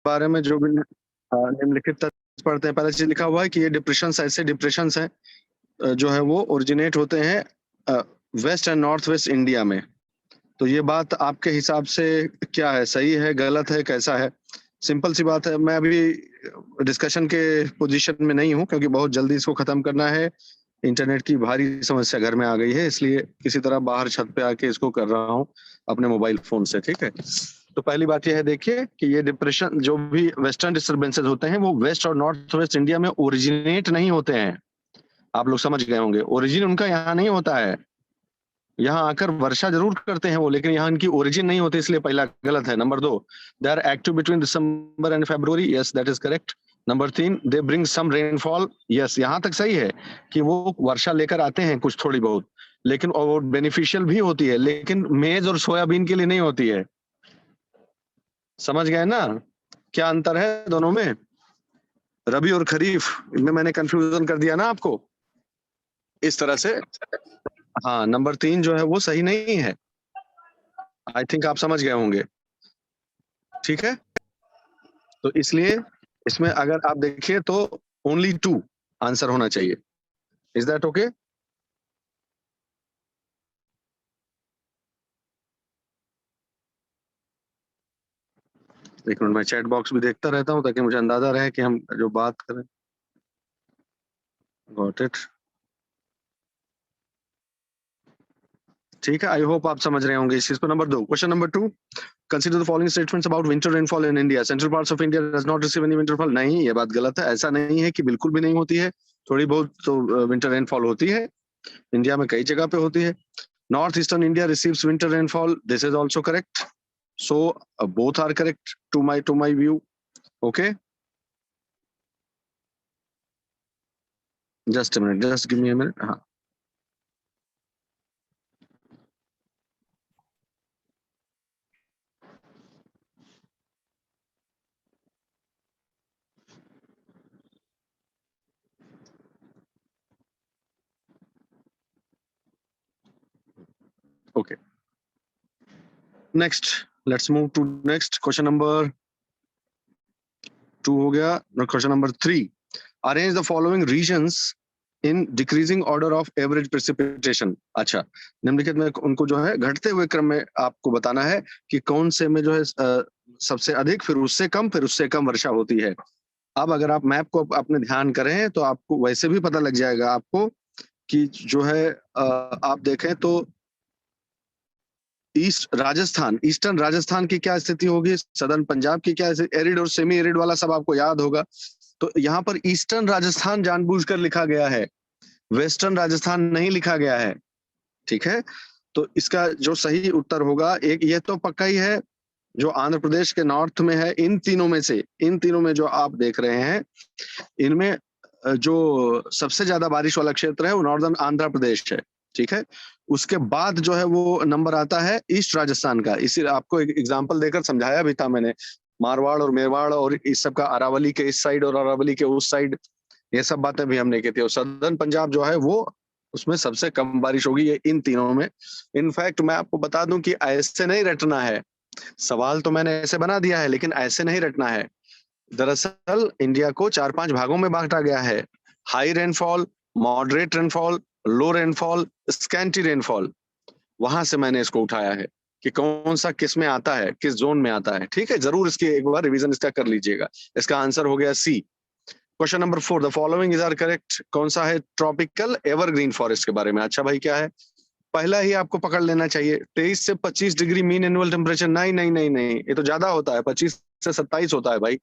बारे में जो भी निम्नलिखित तथ्य पढ़ते हैं। पहला चीज लिखा हुआ है कि ये डिप्रेशंस ऐसे डिप्रेशंस हैं जो है वो ओरिजिनेट होते हैं west and north west India में। तो ये बात आपके हिसाब से क्या है, सही है, गलत है, कैसा है? सिंपल सी बात है, मैं अभी डिस्कशन के पोजीशन में नहीं हूँ क्योंकि बहुत जल्दी इसको खत्म करना है। इंटरनेट की भारी समस्या घर में आ गई है, इसलिए किसी तरह बाहर छत पे आके इसको कर रहा हूँ अपने मोबाइल फोन से। ठीक है, तो पहली बात यह है, देखिए कि ये डिप्रेशन जो भी वेस्टर्न डिस्टर्बेंसेस होते हैं वो वेस्ट और नॉर्थ वेस्ट इंडिया में ओरिजिनेट नहीं होते हैं। आप लोग समझ गए होंगे, ओरिजिन उनका यहाँ नहीं होता है। यहाँ आकर वर्षा जरूर करते हैं वो, लेकिन यहाँ इनकी ओरिजिन नहीं होती, इसलिए पहला गलत है। Number 2, they are active between December and February, yes that is correct. Number 3, they bring some rainfall, yes यहाँ तक सही है कि वो वर्षा लेकर आते हैं कुछ थोड़ी बहुत, लेकिन वो बेनिफिशियल भी होती है, लेकिन मेज और सोयाबीन के लिए नहीं होती है। समझ गए ना क्या अंतर है दोनों में? रबी और खरीफ, इनमें मैंने कंफ्यूजन कर दिया ना आपको इस तरह से। हाँ, नंबर 3 जो है वो सही नहीं है। आई थिंक आप समझ गए होंगे। ठीक है, तो इसलिए इसमें अगर आप देखिए तो ओनली 2 आंसर होना चाहिए। Is that okay? एक मिनट, मैं चैट बॉक्स भी देखता रहता हूँ ताकि मुझे अंदाजा रहे कि हम जो बात करें। Got it. ठीक है, आई होप आप समझ रहे होंगे इस चीज को। Number 2, question number 2, consider the following statements about winter rainfall in India. Central parts of India does not receive any winter fall. नहीं, ये बात गलत है। ऐसा नहीं है कि बिल्कुल भी नहीं होती है, थोड़ी बहुत तो विंटर रेनफॉल होती है, इंडिया में कई जगह पे होती है। North Eastern India receives winter rainfall, this is also correct. So both are correct to my view. Okay, just a minute, just give me a minute. हाँ, okay, next, let's move to next. Question number 2 हो गया। Question number 3, arrange the following regions in decreasing order of average precipitation. अच्छा, निम्नलिखित में उनको जो है घटते हुए क्रम में आपको बताना है कि कौन से में जो है सबसे अधिक, फिर उससे कम, फिर उससे कम वर्षा होती है। अब अगर आप मैप को अपने ध्यान करें तो आपको वैसे भी पता लग जाएगा आपको कि जो है आप देखें तो ईस्टर्न राजस्थान की क्या स्थिति होगी, सदर्न पंजाब की क्या, एरिड और सेमी एरिड वाला सब आपको याद होगा। तो यहाँ पर ईस्टर्न राजस्थान जानबूझकर लिखा गया है, वेस्टर्न राजस्थान नहीं लिखा गया है। ठीक है, तो इसका जो सही उत्तर होगा, एक ये तो पक्का ही है, जो आंध्र प्रदेश के नॉर्थ में है। इन तीनों में से, इन तीनों में जो आप देख रहे हैं, इनमें जो सबसे ज्यादा बारिश वाला क्षेत्र है वो नॉर्दर्न आंध्र प्रदेश है। ठीक है, उसके बाद जो है वो नंबर आता है ईस्ट राजस्थान का। इसी आपको एक एग्जांपल देकर समझाया भी था मैंने, मारवाड़ और मेरवाड़ और इस सब का, अरावली के इस साइड और अरावली के उस साइड, ये सब बातें भी हमने की थी। और सदर्न पंजाब जो है वो, उसमें सबसे कम बारिश होगी, ये इन तीनों में। इनफैक्ट मैं आपको बता दूं कि ऐसे नहीं रटना है, सवाल तो मैंने ऐसे बना दिया है लेकिन ऐसे नहीं रटना है। दरअसल इंडिया को 4-5 भागों में बांटा गया है, हाई रेनफॉल, मॉडरेट रेनफॉल, लो रेनफॉल, स्कैंटी रेनफॉल। वहां से मैंने इसको उठाया है कि कौन सा किस में आता है, किस जोन में आता है। ठीक है, जरूर इसकी एक बार रिवीजन इसका कर लीजिएगा। इसका आंसर हो गया C. Question number 4, the following is are correct. कौन सा है ट्रॉपिकल एवरग्रीन फॉरेस्ट के बारे में? अच्छा भाई, क्या है? पहला ही आपको पकड़ लेना चाहिए, 23 से 25 डिग्री मीन एनुअल टेम्परेचर। नहीं नहीं नहीं नहीं, ये तो ज्यादा होता है, 25 से 27 होता है भाई।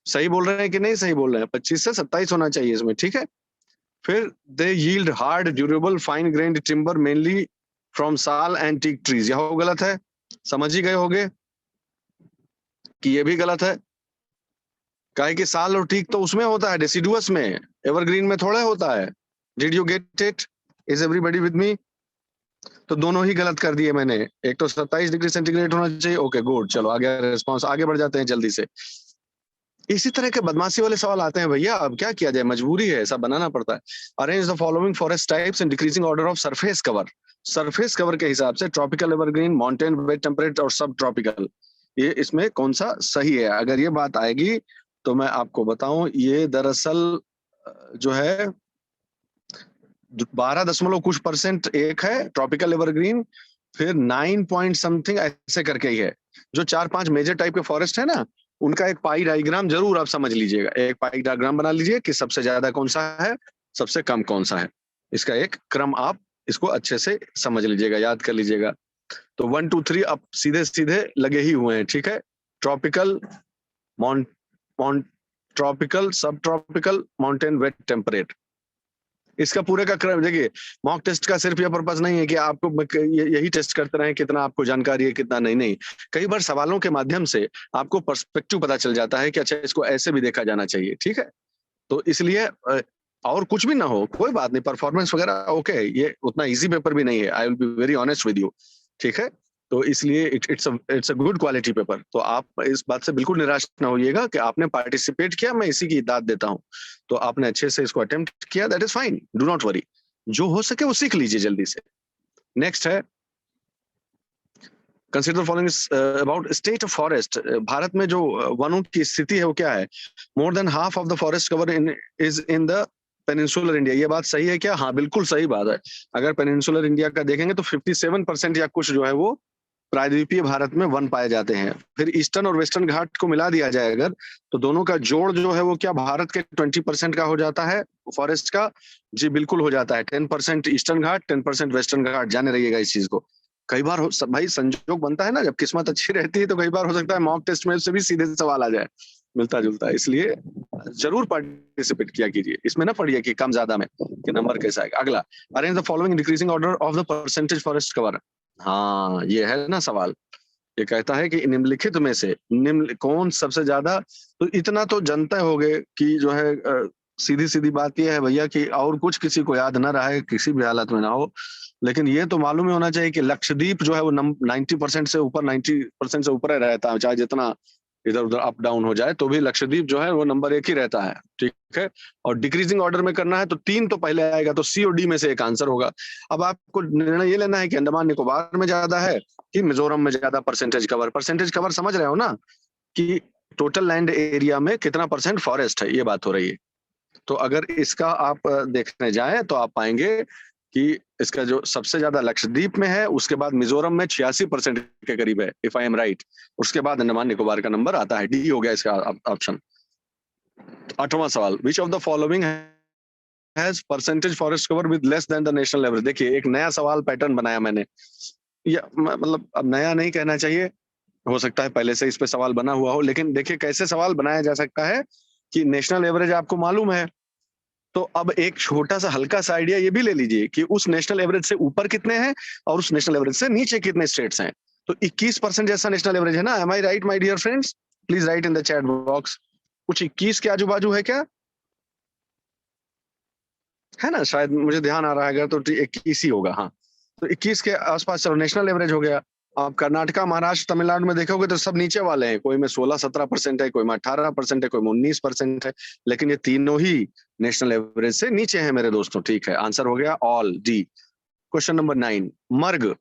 सही बोल रहे हैं कि नहीं सही बोल रहे हैं? 25 से 27 होना चाहिए इसमें। ठीक है, फिर they yield hard durable fine grained timber mainly from sal and teak trees. यह गलत है, समझ ही गए होगे कि ये भी गलत है। काहे कि साल और टीक तो उसमें होता है, डेसिडुअस में, एवरग्रीन में थोड़ा होता है। Did you get it? Is everybody with me? तो दोनों ही गलत कर दिए मैंने। एक तो 27 डिग्री सेंटीग्रेड होना चाहिए। ओके गुड, चलो आगे रिस्पॉन्स, आगे बढ़ जाते हैं जल्दी से। इसी तरह के बदमाशी वाले सवाल आते हैं भैया, अब क्या किया जाए, मजबूरी है, ऐसा बनाना पड़ता है। Arrange the following forest types in decreasing order of surface cover. Surface cover के हिसाब से tropical evergreen, mountain, wet temperate और सब ट्रॉपिकल, ये इसमें कौन सा सही है। अगर ये बात आएगी तो मैं आपको बताऊं, ये दरअसल जो है 12 कुछ परसेंट एक है ट्रॉपिकल एवरग्रीन, फिर 9 पॉइंट समथिंग ऐसे करके ही है। जो 4-5 मेजर टाइप के फॉरेस्ट है ना, उनका एक पाई डायग्राम जरूर आप समझ लीजिएगा, एक पाई डायग्राम बना लीजिए कि सबसे ज्यादा कौन सा है, सबसे कम कौन सा है। इसका एक क्रम आप इसको अच्छे से समझ लीजिएगा, याद कर लीजिएगा। तो 1 2 3 अब सीधे सीधे लगे ही हुए हैं, ठीक है। ट्रॉपिकल, ट्रॉपिकल, सब ट्रॉपिकल, माउंटेन, वेट, टेम्परेट, इसका पूरे का क्रम देखिए। मॉक टेस्ट का सिर्फ यह पर्पस नहीं है कि आपको यही टेस्ट करते रहें कितना आपको जानकारी है कितना नहीं। नहीं, कई बार सवालों के माध्यम से आपको पर्सपेक्टिव पता चल जाता है कि अच्छा इसको ऐसे भी देखा जाना चाहिए, ठीक है। तो इसलिए और कुछ भी ना हो कोई बात नहीं, परफॉर्मेंस वगैरह ओके, ये उतना इजी पेपर भी नहीं है, आई will be very honest with you, ठीक है। तो इसलिए it's a good quality paper. तो आप इस बात से बिल्कुल निराश ना होइएगा कि आपने पार्टिसिपेट किया, मैं इसी की दाद देता हूं। तो आपने अच्छे से इसको अटेम्प्ट किया, that is fine, do not worry. जो हो सके वो सीख लीजिए जल्दी से। नेक्स्ट है, consider following about state of forest. Bharat में जो वनों की स्थिति है वो क्या है। More than half of the forest cover is in the peninsular India. ये बात सही है क्या? हाँ बिल्कुल सही बात है। अगर पेनिनसुलर इंडिया का देखेंगे तो 57% या कुछ जो है वो प्रायद्वीपीय भारत में वन पाए जाते हैं। फिर ईस्टर्न और वेस्टर्न घाट को मिला दिया जाए अगर, तो दोनों का जोड़ जो है वो क्या भारत के 20% का हो जाता है फॉरेस्ट का। जी बिल्कुल हो जाता है, 10% ईस्टर्न घाट, 10% वेस्टर्न घाट, जाने रहिएगा इस चीज को। कई बार भाई संजोग बनता है ना, जब किस्मत अच्छी रहती है तो कई बार हो सकता है मॉक टेस्ट में से भी सीधे सवाल आ जाए मिलता जुलता, इसलिए जरूर पार्टिसिपेट किया कीजिए। इसमें ना पढ़िए कि कम ज्यादा में कि नंबर कैसा है। अगला, arrange the following decreasing order of the percentage forest cover. हाँ ये है ना सवाल, ये कहता है कि निम्नलिखित में से निम्न कौन सबसे ज्यादा। तो इतना तो जनता हो गए कि जो है सीधी सीधी बात यह है भैया कि और कुछ किसी को याद ना रहे किसी भी हालत में ना हो, लेकिन ये तो मालूम ही होना चाहिए कि लक्षद्वीप जो है वो 90% से ऊपर, 90% से ऊपर रहता है, चाहे जितना इधर उधर अप डाउन हो जाए तो भी लक्षद्वीप जो है वो नंबर 1 ही रहता है, ठीक है। और डिक्रीजिंग ऑर्डर में करना है तो 3 तो पहले आएगा, तो सी और डी में से एक आंसर होगा। अब आपको निर्णय ये लेना है कि अंडमान निकोबार में ज्यादा है कि मिजोरम में ज्यादा परसेंटेज कवर। परसेंटेज कवर समझ रहे हो ना, कि टोटल लैंड एरिया में कितना परसेंट फॉरेस्ट है, ये बात हो रही है। तो अगर इसका आप देखने जाएं तो आप पाएंगे कि इसका जो सबसे ज्यादा लक्षद्वीप में है, उसके बाद मिजोरम में 86% के करीब है, इफ आई एम राइट। उसके बाद अंडमान निकोबार का नंबर आता है, डी हो गया इसका ऑप्शन। 8वां सवाल, विच of the following has percentage forest cover with less than the national average. देखिए एक नया सवाल पैटर्न बनाया मैंने, या मतलब अब नया नहीं कहना चाहिए, हो सकता है पहले से इस पे सवाल बना हुआ हो, लेकिन देखिए कैसे सवाल बनाया जा सकता है कि नेशनल एवरेज आपको मालूम है, तो अब एक छोटा सा हल्का सा आइडिया ये भी ले लीजिए कि उस नेशनल एवरेज से ऊपर कितने हैं और उस नेशनल एवरेज से नीचे कितने स्टेट्स हैं। तो 21% जैसा नेशनल एवरेज है ना, am I right my dear friends? Please write in the chat box. कुछ 21 के आजू बाजू है क्या? है ना, शायद मुझे ध्यान आ रहा है, अगर तो 21 ही होगा। हाँ, तो 21 के आसपास चलो नेशनल एवरेज हो गया। आप कर्नाटका, महाराष्ट्र, तमिलनाडु में देखोगे तो सब नीचे वाले हैं, कोई में 16-17% है, कोई में 18% है, कोई में 19% है, लेकिन ये तीनों ही नेशनल एवरेज से नीचे हैं मेरे दोस्तों, ठीक है। आंसर हो गया ऑल डी। क्वेश्चन नंबर 9, मर्ग,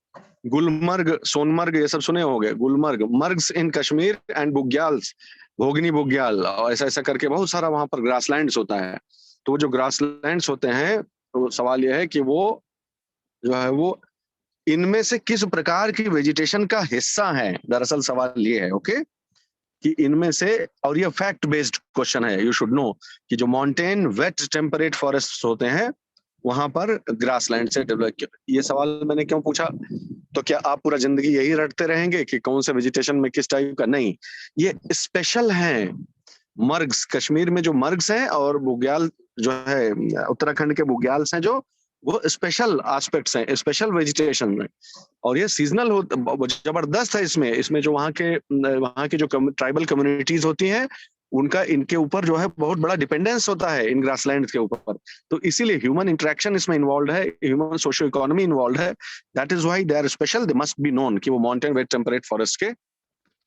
गुलमर्ग, सोनमर्ग, ये सब सुने होंगे। गुलमर्ग, मर्ग्स इन कश्मीर एंड बुग्याल्स, भोगनी बुग्याल, ऐसा ऐसा करके बहुत सारा वहां पर ग्रासलैंड्स होता है। तो जो ग्रासलैंड्स होते हैं, तो सवाल यह है कि वो जो है वो इनमें से किस प्रकार की वेजिटेशन का हिस्सा है, दरअसल सवाल ये है, ओके, कि इनमें से, और ये फैक्ट बेस्ड क्वेश्चन है, यू शुड नो कि जो माउंटेन वेट टेम्परेट फॉरेस्ट होते हैं वहां पर ग्रासलैंड से डेवलप। ये सवाल मैंने क्यों पूछा, तो क्या आप पूरा जिंदगी यही रटते रहेंगे कि कौन से वेजिटेशन में किस टाइप का? नहीं, ये स्पेशल है। मर्ग्स, कश्मीर में जो मर्ग्स हैं, और बुग्याल जो है उत्तराखंड के बुग्याल्स हैं, जो वो स्पेशल एस्पेक्ट्स हैं, स्पेशल वेजिटेशन में। और ये सीजनल हो, जबरदस्त है इसमें। इसमें जो वहाँ के जो ट्राइबल कम्युनिटीज होती हैं, उनका इनके ऊपर जो है बहुत बड़ा डिपेंडेंस होता है इन ग्रासलैंड के ऊपर। तो इसीलिए ह्यूमन इंटरेक्शन इसमें इन्वॉल्व है, ह्यूमन सोशियो इकोनॉमी इन्वॉल्व है। That is why they are special, they must be known कि वो माउंटेन वेट टेम्परेट फॉरेस्ट के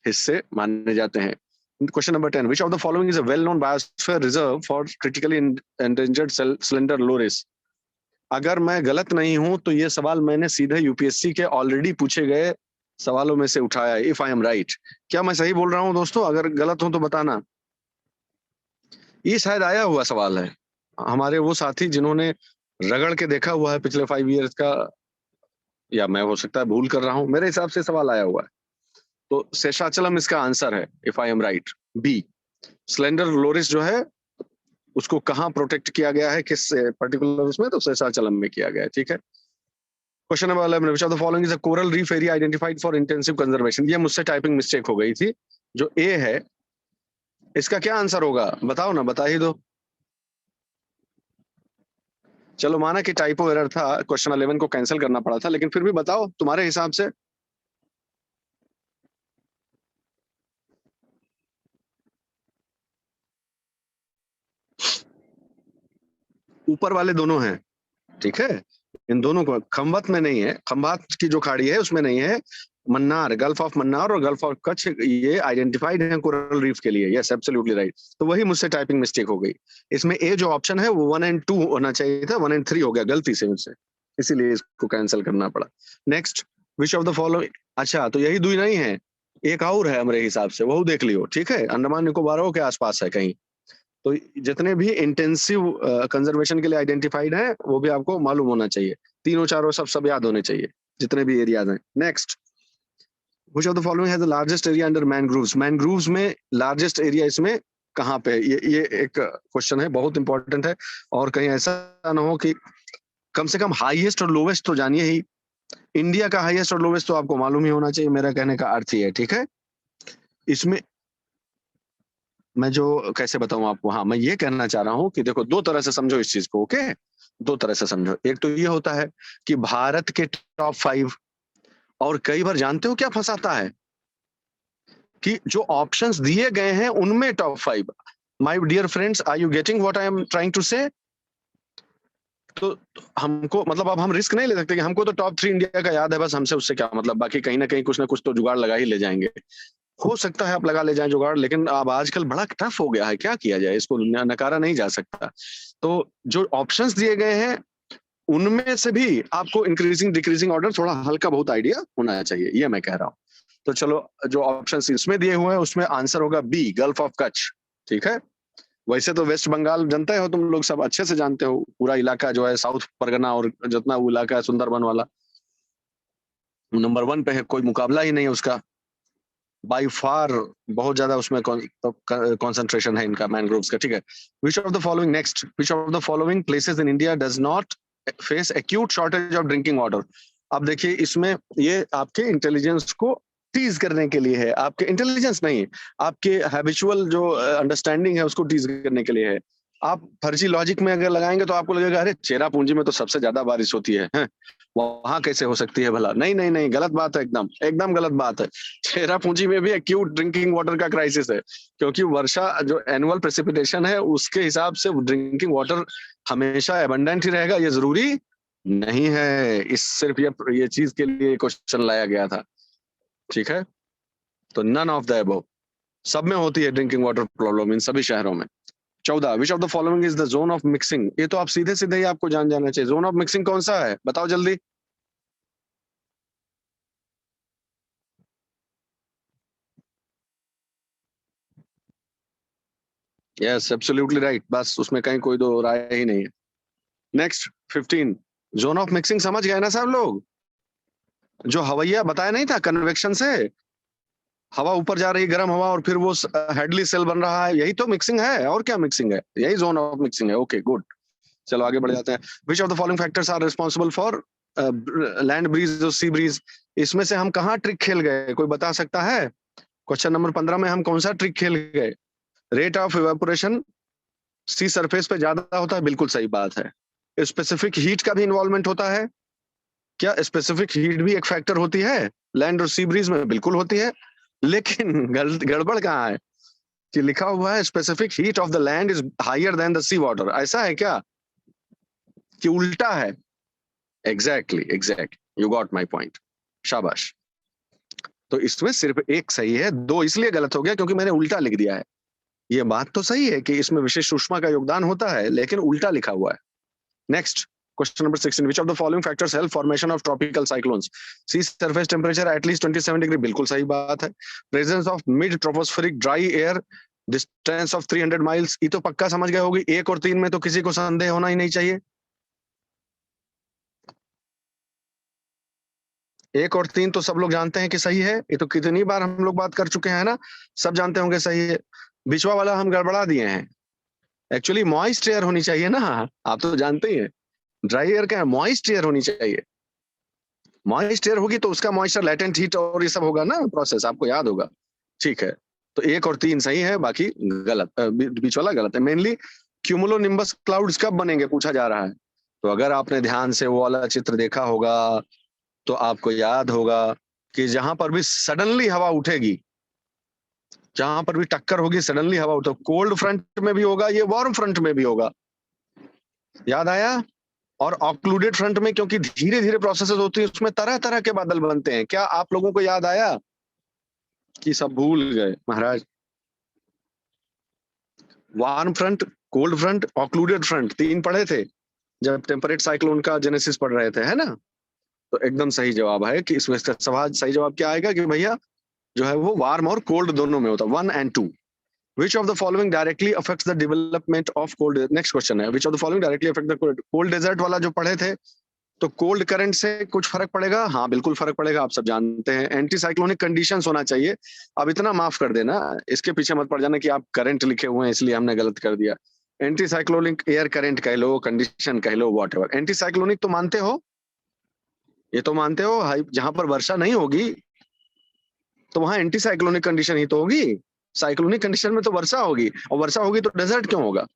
हिस्से माने जाते हैं। Question number 10, which of the following is a well-known biosphere reserve for critically endangered slender loris? अगर मैं गलत नहीं हूं तो ये सवाल मैंने सीधे यूपीएससी के ऑलरेडी पूछे गए सवालों में से उठाया, इफ आई एम राइट। क्या मैं सही बोल रहा हूं दोस्तों? अगर गलत हो तो बताना। ये शायद आया हुआ सवाल है, हमारे वो साथी जिन्होंने रगड़ के देखा हुआ है पिछले 5 इयर्स का, या मैं हो सकता है भूल कर रहा हूं, मेरे हिसाब से सवाल आया हुआ है। तो शेषाचलम इसका आंसर है, if I am right, B. Slender loris जो है उसको कहाँ प्रोटेक्ट किया गया है, किस पर्टिकुलर उसमें? तो शेषाचलम में किया गया है, ठीक है। Question number 11, which of the following is a coral reef area identified for intensive conservation? ये मुझसे टाइपिंग मिस्टेक हो गई थी। जो ए है इसका क्या आंसर होगा? बताओ ना, बता ही दो। चलो माना कि टाइपो एरर था, क्वेश्चन 11 को कैंसिल करना पड़ा था, लेकिन फिर भी बताओ तुम्हारे हिसाब से। ऊपर वाले दोनों हैं, ठीक है। इन दोनों को खंबत में नहीं है, खंबात की जो खाड़ी है उसमें नहीं है। मन्नार, गल्फ ऑफ मन्नार और गल्फ ऑफ कच्छ ये आइडेंटिफाइड है कोरल रीफ के लिए। Yes, absolutely right. तो वही मुझसे टाइपिंग मिस्टेक हो गई। इसमें ए जो ऑप्शन है वो 1 और 2 होना चाहिए था, 1 और 3 हो गया गलती से मुझसे, इसीलिए इसको कैंसिल करना पड़ा। Next, which of the following, अच्छा तो यही 2 नहीं है, एक और है हमारे हिसाब से, वो देख लियो, ठीक है। अंडमान निकोबार के आसपास है कहीं। तो जितने भी इंटेंसिव कंजर्वेशन के लिए आइडेंटिफाइड है वो भी आपको मालूम होना चाहिए, तीनों चारों सब याद होने चाहिए, जितने भी एरियाज हैं। Next, which of the following has the largest area under mangroves? Mangroves में लार्जेस्ट एरिया इसमें कहाँ पे? ये एक क्वेश्चन है, बहुत इंपॉर्टेंट है। और कहीं ऐसा ना हो कि कम से कम हाईएस्ट और लोवेस्ट तो जानिए ही। इंडिया का हाईएस्ट और लोवेस्ट तो आपको मालूम ही होना चाहिए, मेरा कहने का अर्थ ही है, ठीक है। इसमें मैं जो कैसे बताऊं आपको, हाँ मैं ये कहना चाह रहा हूं कि देखो 2 तरह से समझो इस चीज को, ओके। 2 तरह से समझो। एक तो ये होता है कि भारत के टॉप 5, और कई बार जानते हो क्या फंसाता है कि जो ऑप्शंस दिए गए हैं उनमें top 5। My dear friends, are you getting what I am trying to say? तो हमको मतलब अब हम रिस्क नहीं ले सकते कि हमको तो टॉप 3 इंडिया का याद है बस, हमसे उससे क्या मतलब, बाकी कहीं ना कहीं कुछ ना कुछ तो जुगाड़ लगा ही ले जाएंगे। हो सकता है आप लगा ले जाएं जुगाड़, लेकिन अब आजकल बड़ा टफ हो गया है, क्या किया जाए, इसको नकारा नहीं जा सकता। तो जो ऑप्शंस दिए गए हैं उनमें से भी आपको इंक्रीजिंग डिक्रीजिंग ऑर्डर थोड़ा हल्का बहुत आइडिया होना चाहिए, ये मैं कह रहा हूँ। तो चलो, जो ऑप्शंस इसमें दिए हुए हैं उसमें आंसर होगा बी, गल्फ ऑफ कच्छ, ठीक है। वैसे तो वेस्ट बंगाल जानते हो तुम लोग, सब अच्छे से जानते हो, पूरा इलाका जो है साउथ परगना और जितना वो इलाका है सुंदरबन वाला, नंबर 1 पे है, कोई मुकाबला ही नहीं है उसका बाई फार। बहुत ज्यादा उसमें कॉन्सेंट्रेशन है इनका मैनग्रोव्स का, ठीक है। Which of the following, next, which of the following places in India does not face acute shortage of drinking water? अब देखिए इसमें ये आपके इंटेलिजेंस को टीज करने के लिए है, आपके इंटेलिजेंस नहीं, आपके हैबिचुअल जो अंडरस्टैंडिंग है उसको टीज करने के लिए है। आप फर्जी लॉजिक में अगर लगाएंगे तो आपको लगेगा अरे चेरापूंजी में तो सबसे ज्यादा बारिश होती है, वहां कैसे हो सकती है भला? नहीं नहीं नहीं, गलत बात है, एकदम एकदम गलत बात है। चेरापूंजी में भी एक्यूट ड्रिंकिंग वाटर का क्राइसिस है, क्योंकि वर्षा जो एनुअल प्रेसिपिटेशन है उसके हिसाब से ड्रिंकिंग वाटर हमेशा एबंडेंट ही रहेगा, ये जरूरी नहीं है। इस सिर्फ ये चीज के लिए क्वेश्चन लाया गया था, ठीक है। तो नन ऑफ द अबव, सब में होती है ड्रिंकिंग वाटर प्रॉब्लम, इन सभी शहरों में। 14, विच of the following is the zone of mixing? ये तो आप सीधे सीधे ही आपको जान जाना चाहिए, जोन ऑफ मिक्सिंग कौन सा है, बताओ जल्दी। यस, एब्सोल्युटली राइट, बस उसमें कहीं कोई दो राय ही नहीं है। नेक्स्ट 15, जोन ऑफ मिक्सिंग समझ गए ना सब लोग? जो हवैया बताया नहीं था कन्वेक्शन से, हवा ऊपर जा रही गर्म हवा और फिर वो हेडली सेल बन रहा है, यही तो मिक्सिंग है, और क्या मिक्सिंग है, यही जोन ऑफ मिक्सिंग है। ओके गुड, चलो आगे बढ़ जाते हैं। Which of the following factors are responsible for land breeze और सी ब्रीज? इसमें से हम कहाँ ट्रिक खेल गए, कोई बता सकता है? क्वेश्चन नंबर 15 में हम कौन सा ट्रिक खेल गए? Rate of evaporation sea surface पे ज्यादा होता है, बिल्कुल सही बात है। स्पेसिफिक हीट का भी इन्वॉल्वमेंट होता है, क्या स्पेसिफिक हीट भी एक फैक्टर होती है लैंड और सी ब्रीज में? बिल्कुल होती है, लेकिन गड़बड़ कहाँ है कि लिखा हुआ है specific heat of the land is higher than the sea water, ऐसा है क्या कि उल्टा है? Exactly exact, you got my point, शाबाश। तो इसमें सिर्फ एक सही है, 2 इसलिए गलत हो गया क्योंकि मैंने उल्टा लिख दिया है। ये बात तो सही है कि इसमें विशेष ऊष्मा का योगदान होता है, लेकिन उल्टा लिखा हुआ है। Next, Question number 16. Which of the following factors help formation of tropical cyclones? Sea surface temperature at least 27 degree. बिल्कुल सही बात है. Presence of mid tropospheric dry air, distance of 300 miles. ये तो पक्का समझ गए होगी. 1 और 3 में तो किसी को संदेह होना ही नहीं चाहिए. 1 और 3 तो सब लोग जानते हैं कि सही है. ये तो कितनी बार हम लोग बात कर चुके हैं ना, सब जानते होंगे सही है. बीचवा वाला हम गड़बड़ा दिए हैं. एक्चुअली मॉइस्ट एयर होनी चाहिए ना, आप तो जानते ही हैं. ड्राई एयर क्या है, मॉइस्ट एयर होनी चाहिए. मॉइस्ट एयर होगी तो उसका मॉइस्चर, लेटेंट हीट और ये सब होगा ना प्रोसेस, आपको याद होगा. ठीक है, तो 1 और 3 सही है, बाकी गलत, बीच वाला गलत है. मेनली क्यूमुलोनिम्बस क्लाउड्स कब बनेंगे पूछा जा रहा है. तो अगर आपने ध्यान से वो वाला चित्र देखा होगा तो आपको याद होगा कि जहां पर भी सडनली हवा उठेगी, जहां पर भी टक्कर होगी, सडनली हवा उठे, कोल्ड फ्रंट में भी होगा, ये वार्म फ्रंट में भी होगा. याद आया. और ऑक्लूडेड फ्रंट में क्योंकि धीरे धीरे प्रोसेसेस होती है, उसमें तरह तरह के बादल बनते हैं. क्या आप लोगों को याद आया कि सब भूल गए महाराज? Warm front, cold front, occluded front, 3 पढ़े थे जब टेम्परेट साइक्लोन का जेनेसिस पढ़ रहे थे, है ना. तो एकदम सही जवाब है कि इसमें सवाल सही जवाब क्या आएगा कि भैया जो है वो वार्म और कोल्ड दोनों में होता है. 1 and 2. Which of the following directly affects the development of cold? Next question है. Which of the following directly affect the cold desert वाला जो पढ़े थे, तो कोल्ड करंट से कुछ फर्क पड़ेगा. हाँ बिल्कुल फर्क पड़ेगा, आप सब जानते हैं. एंटी साइक्लोनिक कंडीशंस होना चाहिए. अब इतना माफ कर देना, इसके पीछे मत पड़ जाना कि आप करंट लिखे हुए हैं इसलिए हमने गलत कर दिया. एंटी साइक्लोनिक एयर करंट कह लो, कंडीशन कह लो, व्हाटएवर. एंटी साइक्लोनिक तो मानते हो, ये तो मानते हो, जहां पर वर्षा नहीं होगी तो वहां एंटी साइक्लोनिक कंडीशन ही तो होगी. साइक्लोनिक कंडीशन में तो वर्षा होगी, और वर्षा होगी तो डेजर्ट क्यों होगा.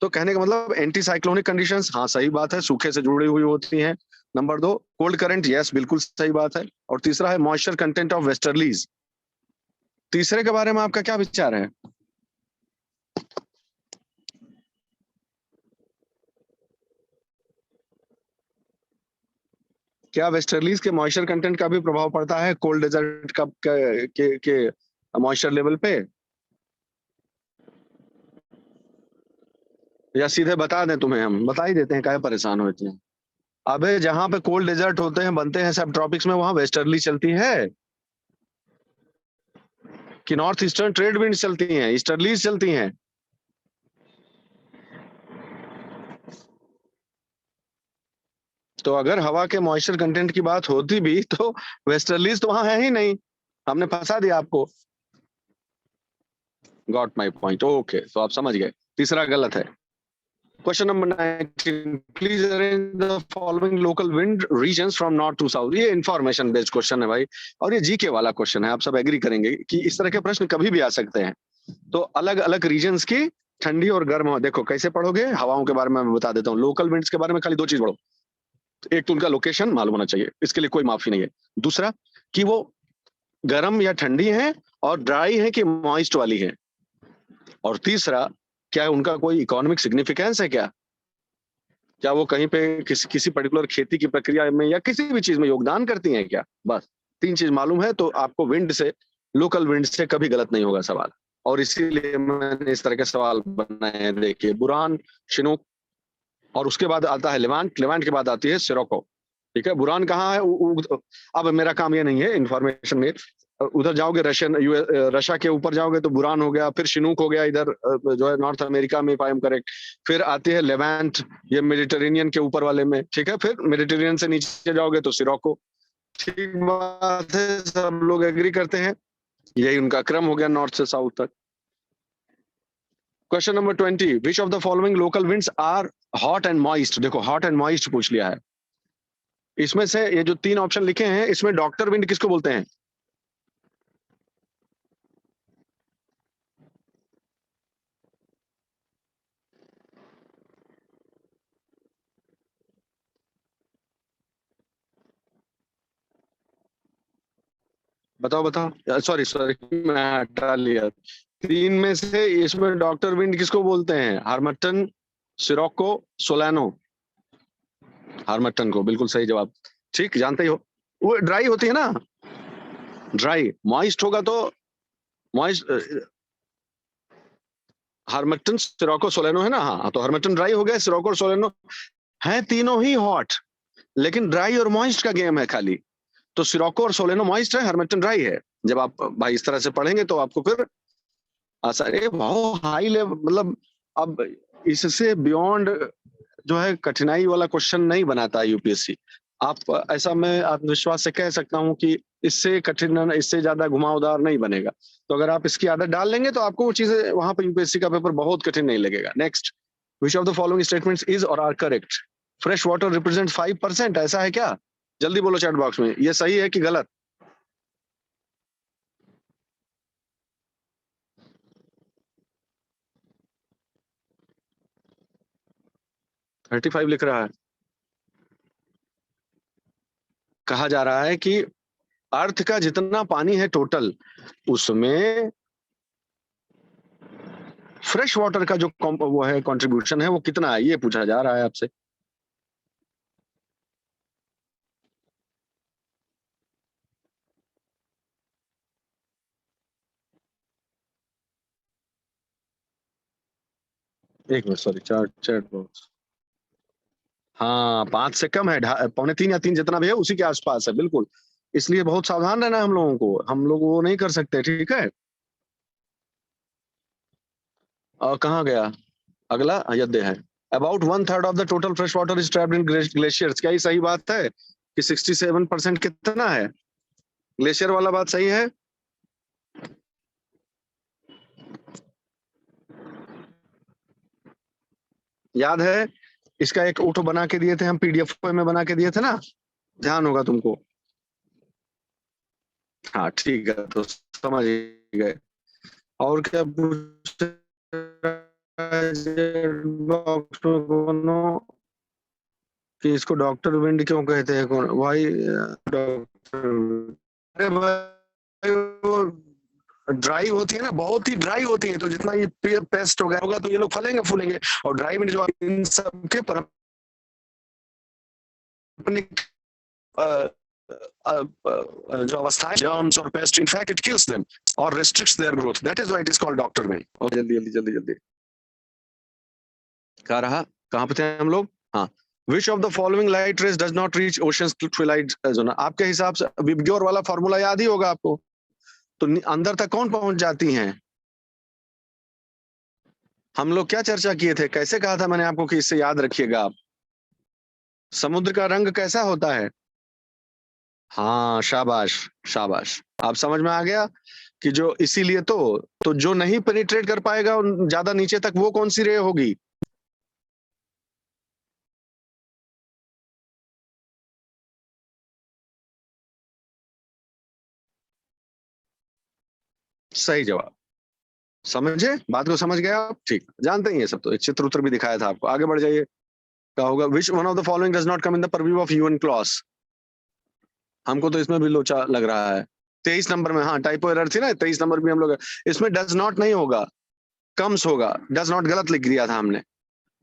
तो कहने का मतलब एंटी साइक्लोनिक कंडीशंस, हाँ सही बात है, सूखे से जुड़ी हुई होती हैं. नंबर 2 कोल्ड करंट, यस बिल्कुल सही बात है. और तीसरा है मॉइस्चर कंटेंट ऑफ वेस्टर्लीज. तीसरे के बारे में आपका क्या विचार है? क्या वेस्टर्लीज के मॉइस्चर कंटेंट का भी प्रभाव पड़ता है कोल्ड डेजर्ट का के मॉइस्चर लेवल पे, या सीधे बता दें तुम्हें? हम बता ही देते हैं, काहे परेशान होते हैं. अबे जहां पे कोल्ड डेजर्ट होते हैं, बनते हैं सब ट्रॉपिक्स में, वहां वेस्टर्ली चलती है कि नॉर्थ ईस्टर्न ट्रेड विंड चलती हैं, ईस्टर्लीज चलती हैं. तो अगर हवा के मॉइस्चर कंटेंट की बात होती भी तो वेस्टर्लीज तो वहां है ही नहीं. हमने फंसा दिया आपको. Got my point. ओके, तो आप समझ गए. तीसरा गलत है. Question number 19. Please arrange the following local wind regions from north to south. ये इंफॉर्मेशन बेस्ड क्वेश्चन है भाई, और ये जीके वाला क्वेश्चन है. आप सब एग्री करेंगे कि इस तरह के प्रश्न कभी भी आ सकते हैं. तो अलग अलग रीजन्स की ठंडी और गर्म, देखो कैसे पढ़ोगे. हवाओं के बारे में मैं बता देता हूँ. लोकल विंड्स के बारे में खाली 2 चीज पढ़ो. एक तो उनका लोकेशन मालूम होना चाहिए, इसके लिए कोई माफी नहीं है. दूसरा कि वो गर्म या ठंडी है और ड्राई है कि मॉइस्ट वाली है. और तीसरा, क्या उनका कोई इकोनॉमिक सिग्निफिकेंस है, क्या वो कहीं पे किसी पर्टिकुलर खेती की प्रक्रिया में या किसी भी चीज में योगदान करती हैं क्या. बस 3 चीज मालूम है तो आपको विंड से, लोकल विंड से कभी गलत नहीं होगा सवाल. और इसीलिए मैंने इस तरह के सवाल बनाए हैं. देखिए बुरान, शिनूक, और उसके बाद आता है लेवांट. लेवांट के बाद आती है सिरोको. ठीक है, बुरान कहाँ है? अब मेरा काम ये नहीं है इंफॉर्मेशन में. उधर जाओगे रशिया के ऊपर जाओगे तो बुरान हो गया, फिर शिनूक हो गया इधर जो है नॉर्थ अमेरिका में, इफ आई एम करेक्ट. फिर आती है लेवांट, ये मेडिटेरेनियन के ऊपर वाले में. ठीक है, फिर मेडिटेरेनियन से नीचे जाओगे तो सिरोको. ठीक बात है, सब लोग एग्री करते हैं. यही उनका क्रम हो गया नॉर्थ से साउथ तक. Question number 20. Which of the following local winds are hot and moist. देखो हॉट एंड मॉइस्ट पूछ लिया है. इसमें से ये जो 3 ऑप्शन लिखे हैं, इसमें डॉक्टर विंड किसको बोलते हैं? बताओ बताओ. सॉरी मैं हटा लिया. 3 में से इसमें डॉक्टर विंड किसको बोलते हैं? हार्मटन, सिरोको, सोलानो. हार्मटन को, बिल्कुल सही जवाब. ठीक, जानते ही हो. वो ड्राई होती है ना, ड्राई. मॉइस्ट होगा तो मॉइस्ट, हार्मटन, सिरोको, सोलेनो है ना. हाँ, तो हार्मटन ड्राई हो गया, सिरोको और सोलेनो है तीनों ही हॉट, लेकिन ड्राई और मॉइस्ट का गेम है खाली। तो सिरोको और सोलेनो मॉइस्ट है, हर्मिटन ड्राई है। जब आप भाई इस तरह से पढ़ेंगे तो आपको फिर आसान, बहुत हाई लेवल, मतलब अब इससे बियॉन्ड जो है कठिनाई वाला क्वेश्चन नहीं बनाता यूपीएससी। आप ऐसा मैं आत्मविश्वास से कह सकता हूं कि इससे कठिन, इससे ज्यादा घुमावदार नहीं बनेगा। तो अगर आप इसकी आदत डाल लेंगे तो आपको वो चीजें वहां पर यूपीएससी का पेपर बहुत कठिन नहीं लगेगा। Next, which of the following statements is और are correct? Fresh water represent 5%, ऐसा है क्या? जल्दी बोलो चैट बॉक्स में, ये सही है कि गलत? 35 लिख रहा है। कहा जा रहा है कि अर्थ का जितना पानी है टोटल, उसमें फ्रेश वाटर का जो वो है कंट्रीब्यूशन है वो कितना है, ये पूछा जा रहा है आपसे। एक मिनट, सॉरी, चार चैट बॉक्स। हाँ, 5 से कम है, 2.25 या 3 जितना भी है उसी के आसपास है, बिल्कुल। इसलिए बहुत सावधान रहना हम लोगों को, हम लोग वो नहीं कर सकते, ठीक है। और कहाँ गया अगला? अयोध्या है। About 1/3 of the total fresh water is trapped in glaciers. क्या ये सही बात है कि 67% कितना है? ग्लेशियर वाला बात सही है? याद है इसका एक ऑटो बना के दिए थे हम, पीडीएफ में बना के दिए थे ना, ध्यान होगा तुमको। हाँ ठीक है, तो समझ गए। और क्या पूछ बॉक्स में कोनो कि इसको डॉक्टर विंड क्यों कहते हैं? कौन भाई डॉक्टर? अरे भाई वो ड्राई होती है ना, बहुत ही ड्राई होती है, तो जितना ये पेस्ट हो गया होगा तो ये लोग फलेंगे फूलेंगे। और ड्राई विंड जो इन सब के जो अवस्था है, जर्म्स और pest, in fact it kills them और restricts their growth, that is why it is called doctor wind. और जल्दी जल्दी जल्दी जल्दी, कहाँ रहा, कहाँ पे थे हम लोग? हाँ, विच of the following light rays does not reach oceans Twilight zone? आपके हिसाब से विबग्योर वाला फॉर्मूला याद ही होगा आपको। तो अंदर तक कौन पहुंच जाती हैं? हम लोग क्या चर्चा किए थे, कैसे कहा था मैंने आपको कि इससे याद रखिएगा आप? समुद्र का रंग कैसा होता है? हाँ, शाबाश शाबाश, आप समझ में आ गया कि जो इसीलिए तो जो नहीं पेनिट्रेट कर पाएगा ज्यादा नीचे तक, वो कौन सी रे होगी? सही जवाब। समझे बात को, समझ गया आप? ठीक, जानते ही ये सब, तो एक चित्र उत्र भी दिखाया था आपको। आगे बढ़ जाइए। क्या होगा? विच one of the following does not come in the purview of UN clause? हमको तो इसमें भी लोचा लग रहा है। 23 नंबर में, हाँ टाइपो एरर थी ना, 23 नंबर भी हम लोग, इसमें डज नॉट नहीं होगा, कम्स होगा। डज नॉट गलत लिख दिया था हमने।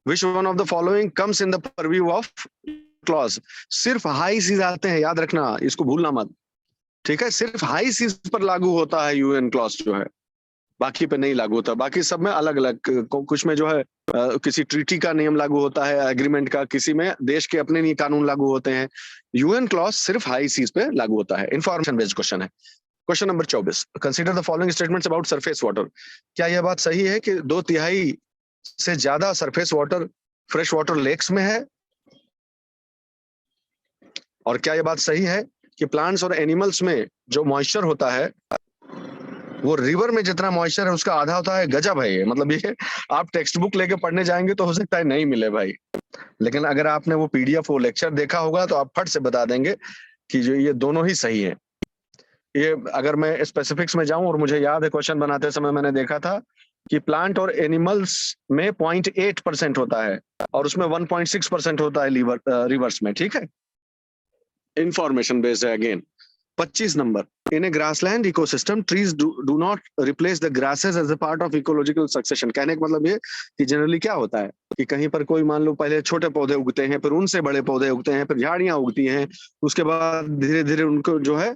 विच one of the following comes in the purview of clause? सिर्फ हाई सीज आते हैं, याद रखना, इसको भूलना मत, ठीक है। सिर्फ हाई सीज पर लागू होता है यूएन क्लॉज जो है, बाकी पे नहीं लागू होता। बाकी सब में अलग अलग, कुछ में जो है किसी ट्रीटी का नियम लागू होता है, एग्रीमेंट का, किसी में देश के अपने नहीं कानून लागू होते हैं। यूएन क्लॉज सिर्फ हाई सीज पे लागू होता है। इंफॉर्मेशन बेस्ड क्वेश्चन है। Question number 24, consider the following statements about surface water. क्या यह बात सही है कि 2/3 से ज्यादा surface water fresh water lakes में है? और क्या यह बात सही है कि प्लांट्स और एनिमल्स में जो मॉइस्चर होता है वो रिवर में जितना मॉइस्चर है उसका आधा होता है? गजब है ये, मतलब ये आप टेक्स्ट बुक लेके पढ़ने जाएंगे तो हो सकता है नहीं मिले भाई, लेकिन अगर आपने वो पीडीएफ वो लेक्चर देखा होगा तो आप फट से बता देंगे कि जो ये दोनों ही सही है। ये अगर मैं स्पेसिफिक्स में जाऊं, और मुझे याद है क्वेश्चन बनाते समय मैंने देखा था कि प्लांट और एनिमल्स में 0.8% होता है और उसमें 1.6% होता है रिवर्स में, ठीक है। इंफॉर्मेशन बेस्ड है again. 25 number, in a grassland ecosystem trees do not replace the grasses as a part of ecological succession. कहने का मतलब ये कि जनरली क्या होता है कि कहीं पर कोई, मान लो पहले छोटे पौधे उगते हैं, फिर उनसे बड़े पौधे उगते हैं, फिर झाड़ियां उगती हैं, उसके बाद धीरे धीरे उनको जो है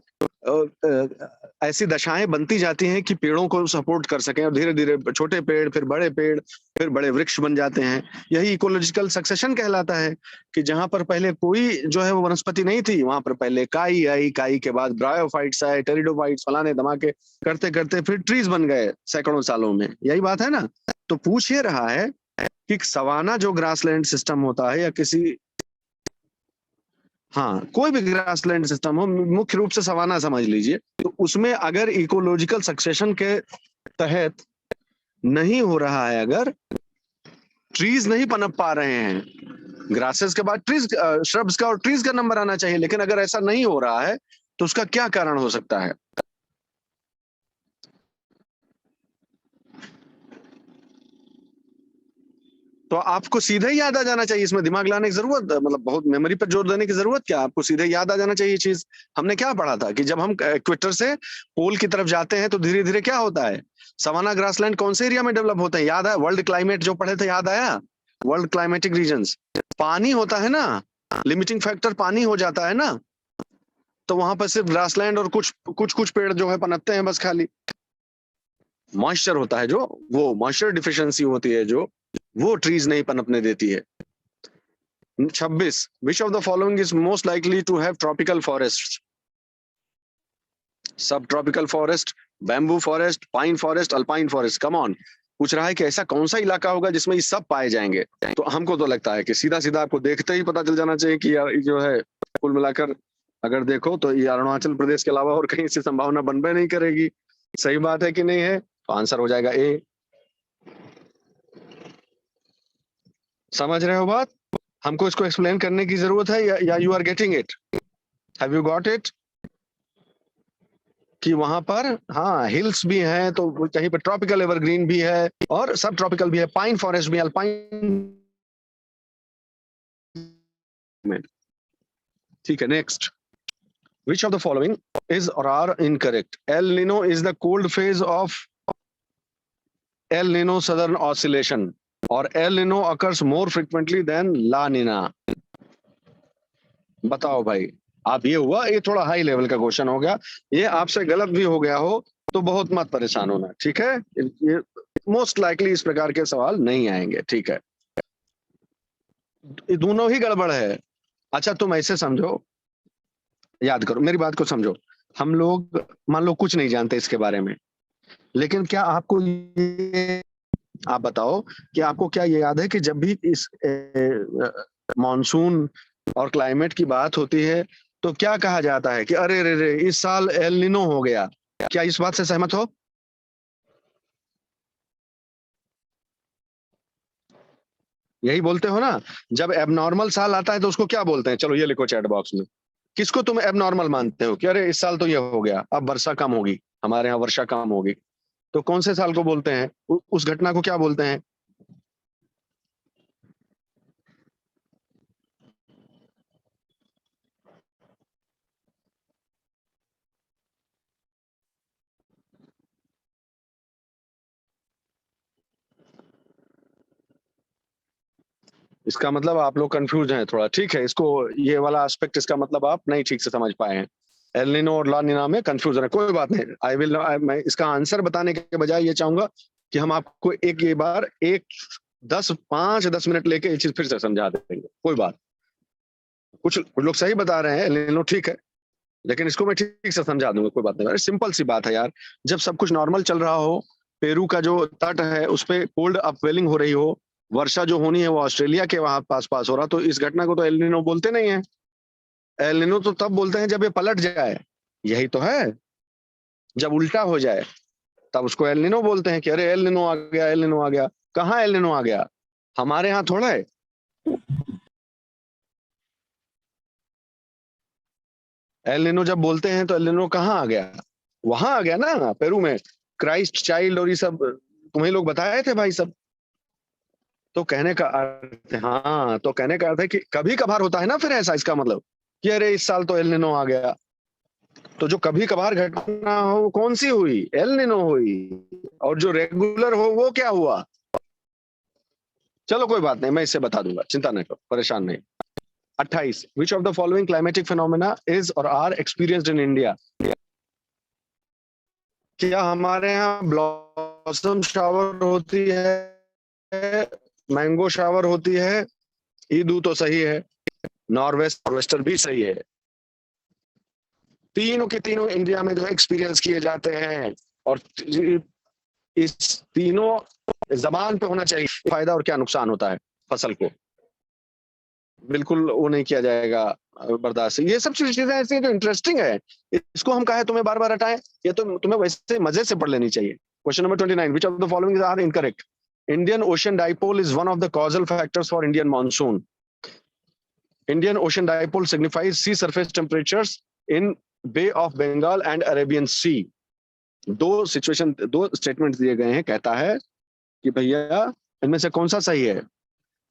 ऐसी दशाएं बनती जाती हैं कि पेड़ों को सपोर्ट कर सकें, और धीरे धीरे छोटे पेड़, फिर बड़े पेड़, फिर बड़े वृक्ष बन जाते हैं। यही इकोलॉजिकल सक्सेशन कहलाता है कि जहां पर पहले कोई जो है वो वनस्पति नहीं थी, वहां पर पहले काई आई, काई के बाद ब्रायोफाइट्स आए, टेरिडोफाइट्स, फलाने धमाके करते करते फिर ट्रीज बन गए सैकड़ों सालों में। यही बात है ना। तो पूछ ये रहा है कि सवाना जो ग्रासलैंड सिस्टम होता है, या किसी, हाँ, कोई भी ग्रासलैंड सिस्टम हो, मुख्य रूप से सवाना समझ लीजिए, तो उसमें अगर इकोलॉजिकल सक्सेशन के तहत नहीं हो रहा है, अगर ट्रीज नहीं पनप पा रहे हैं, ग्रासेस के बाद ट्रीज, श्रब्स का और ट्रीज का नंबर आना चाहिए, लेकिन अगर ऐसा नहीं हो रहा है तो उसका क्या कारण हो सकता है? तो आपको सीधे ही याद आ जाना चाहिए, इसमें दिमाग लाने की जरूरत, मतलब बहुत मेमोरी पर जोर देने की जरूरत क्या, आपको सीधे याद आ जाना चाहिए चीज। हमने क्या पढ़ा था कि जब हम इक्वेटर से पोल की तरफ जाते हैं तो धीरे धीरे क्या होता है, सवाना ग्रासलैंड कौन से एरिया में डेवलप होते हैं, याद है? वर्ल्ड क्लाइमेट जो पढ़े थे, याद आया? वर्ल्ड क्लाइमेटिक रीजन्स, पानी होता है ना, लिमिटिंग फैक्टर पानी हो जाता है ना, तो वहां पर सिर्फ ग्रासलैंड और कुछ कुछ कुछ पेड़ जो है पनपते हैं बस, खाली मॉइस्चर होता है, जो वो मॉइस्चर डिफिशियंसी होती है, जो वो ट्रीज नहीं पनपने देती है। 26, which of the following is most likely to have tropical forest? Subtropical forest, bamboo forest, pine forest, alpine forest, come on. पूछ रहा है कि ऐसा कौन सा इलाका होगा जिसमें ये सब पाए जाएंगे। तो हमको तो लगता है कि सीधा सीधा आपको देखते ही पता चल जाना चाहिए कि यार जो है, कुल मिलाकर अगर देखो तो ये अरुणाचल प्रदेश के अलावा और कहीं से संभावना बनबे नहीं करेगी। सही बात है कि नहीं है? तो आंसर हो जाएगा ए। समझ रहे हो बात? हमको इसको एक्सप्लेन करने की जरूरत है, या you are getting it? Have you got it? कि वहां पर हाँ हिल्स भी हैं, तो कहीं पर ट्रॉपिकल एवरग्रीन भी है और सब ट्रॉपिकल भी है, पाइन फॉरेस्ट भी, अल्पाइन। ठीक है, next. Which of the following is और are incorrect? El Nino is the cold phase of El Nino Southern Oscillation, और El Nino occurs more frequently than La Nina. बताओ भाई। आप, ये हुआ, ये थोड़ा हाई लेवल का क्वेश्चन हो गया, ये आपसे गलत भी हो गया हो तो बहुत मत परेशान होना, ठीक है? ये मोस्ट लाइकली इस प्रकार के सवाल नहीं आएंगे, ठीक है? दोनों ही गड़बड़ है। अच्छा, तुम ऐसे समझो, याद करो, मेरी बात को समझो। हम लोग मान लो कुछ नहीं जानते इसके बारे में, लेकिन क्या आपको ये, आप बताओ कि आपको क्या ये याद है कि जब भी इस मानसून और क्लाइमेट की बात होती है तो क्या कहा जाता है कि अरे रे रे इस साल एल निनो हो गया? क्या इस बात से सहमत हो? यही बोलते हो ना? जब एबनॉर्मल साल आता है तो उसको क्या बोलते हैं? चलो ये लिखो चैट बॉक्स में। किसको तुम एबनॉर्मल मानते हो कि अरे इस साल तो ये हो गया, अब वर्षा कम होगी, हमारे यहाँ वर्षा कम होगी? तो कौन से साल को बोलते हैं? उस घटना को क्या बोलते हैं? इसका मतलब आप लोग कंफ्यूज हैं थोड़ा, ठीक है? इसको, ये वाला एस्पेक्ट, इसका मतलब आप नहीं ठीक से समझ पाए हैं। एल निनो और ला निना में कंफ्यूजन है, कोई बात नहीं। आई विल, मैं इसका आंसर बताने के बजाय ये चाहूंगा कि हम आपको एक ये बार एक 5-10 मिनट लेके ये चीज फिर से समझा देंगे, कोई बात। कुछ लोग सही बता रहे हैं, एल निनो ठीक है, लेकिन इसको मैं ठीक से समझा दूंगा, कोई बात नहीं। अरे सिंपल सी बात है यार, जब सब कुछ नॉर्मल चल रहा हो, पेरू का जो तट है उस पे कोल्ड अपवेलिंग हो रही हो, वर्षा जो होनी है वो ऑस्ट्रेलिया के वहां पास पास हो रहा, तो इस घटना को तो एल निनो बोलते नहीं है। एल निनो तो तब बोलते हैं जब ये पलट जाए, यही तो है। जब उल्टा हो जाए तब उसको एल निनो बोलते हैं कि अरे एल निनो आ गया, एल निनो आ गया। कहाँ एल निनो आ गया? हमारे यहाँ थोड़ा है। एल निनो जब बोलते हैं तो एल निनो कहाँ आ गया? वहां आ गया ना, पेरू में, क्राइस्ट चाइल्ड और ये सब तुम्हें लोग बताए थे भाई सब। तो कहने का अर्थ, हाँ, तो कहने का अर्थ है कि कभी कभार होता है ना, फिर ऐसा, इसका मतलब कि अरे इस साल तो एल निनो आ गया। तो जो कभी कभार घटना हो वो कौन सी हुई? एल निनो हुई। और जो रेगुलर हो वो क्या हुआ? चलो कोई बात नहीं, मैं इससे बता दूंगा, चिंता नहीं करो, परेशान नहीं। 28, विच of the following climatic phenomena is और आर एक्सपीरियंस्ड इन इंडिया? क्या हमारे यहाँ ब्लॉसम शावर होती है, मैंगो शावर होती है? ईदू तो सही है, नॉर्वेस्टर भी सही है। तीनों के तीनों इंडिया में जो एक्सपीरियंस किए जाते हैं, और इस तीनों जबान पे होना चाहिए फायदा और क्या नुकसान होता है फसल को, बिल्कुल वो नहीं किया जाएगा बर्दाश्त। ये सब चीजें ऐसी हैं जो इंटरेस्टिंग है, इसको हम कहे तुम्हें बार बार हटाएं, ये तो तुम्हें वैसे मजे से पढ़ लेनी चाहिए। Question number 29, which of the following are incorrect? Indian Ocean dipole is one of the causal factors for Indian monsoon. Indian Ocean dipole signifies sea surface temperatures in bay of Bengal and Arabian Sea. दो statement दिए गए हैं, कहता है कि भैया इनमें से कौन सा सही है?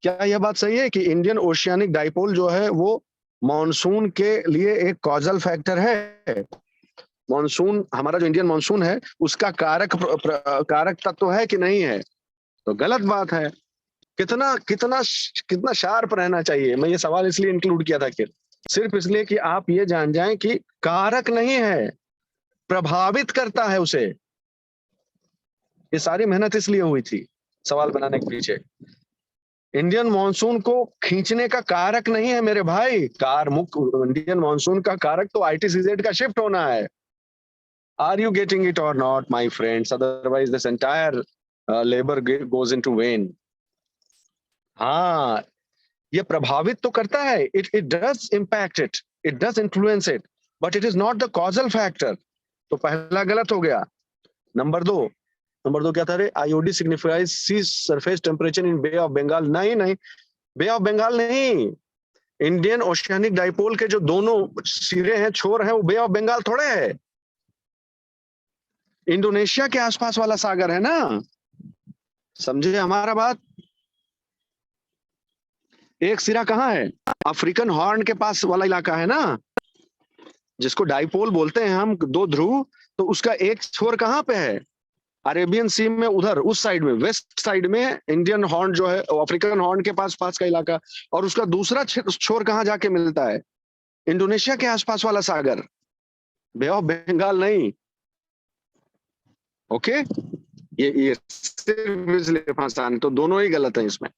क्या यह बात सही है कि इंडियन ओशियानिक डाइपोल जो है वो मॉनसून के लिए एक कॉजल फैक्टर है? मॉनसून, हमारा जो इंडियन मॉनसून है उसका कारक तत्व है कि नहीं है? तो गलत बात है। कितना कितना कितना शार्प रहना चाहिए। मैं ये सवाल इसलिए इंक्लूड किया था कि सिर्फ इसलिए कि आप ये जान जाएं कि कारक नहीं है, प्रभावित करता है उसे। ये सारी मेहनत इसलिए हुई थी सवाल बनाने के पीछे। इंडियन मॉनसून को खींचने का कारक नहीं है मेरे भाई, इंडियन मॉनसून का कारक तो ITCZ का शिफ्ट होना है। आर यू गेटिंग इट और not my friends? Otherwise this entire labour goes into when. हाँ, ये प्रभावित तो करता है, it does impact it, it does influence it, but it is not the causal factor. तो पहला गलत हो गया। नंबर दो क्या था रे? IOD signifies sea surface temperature in bay of Bengal. नहीं, बे ऑफ बंगाल नहीं, इंडियन ओशियानिक डाइपोल के जो दोनों सिरे हैं, छोर हैं, वो बे ऑफ बंगाल थोड़े है, इंडोनेशिया के आसपास वाला सागर है ना। समझे हमारा बात? एक सिरा कहाँ है? अफ्रीकन हॉर्न के पास वाला इलाका है ना, जिसको डाइपोल बोलते हैं हम, दो ध्रुव। तो उसका एक छोर कहाँ पे है? अरेबियन सी में, उधर उस साइड में, वेस्ट साइड में इंडियन हॉर्न जो है, अफ्रीकन हॉर्न के पास का इलाका। और उसका दूसरा छोर कहाँ जाके मिलता है? इंडोनेशिया के आसपास वाला सागर, बे ऑफ बंगाल नहीं। ओके, ये सिर्फ इसलिए फंसाने, तो दोनों ही गलत है इसमें।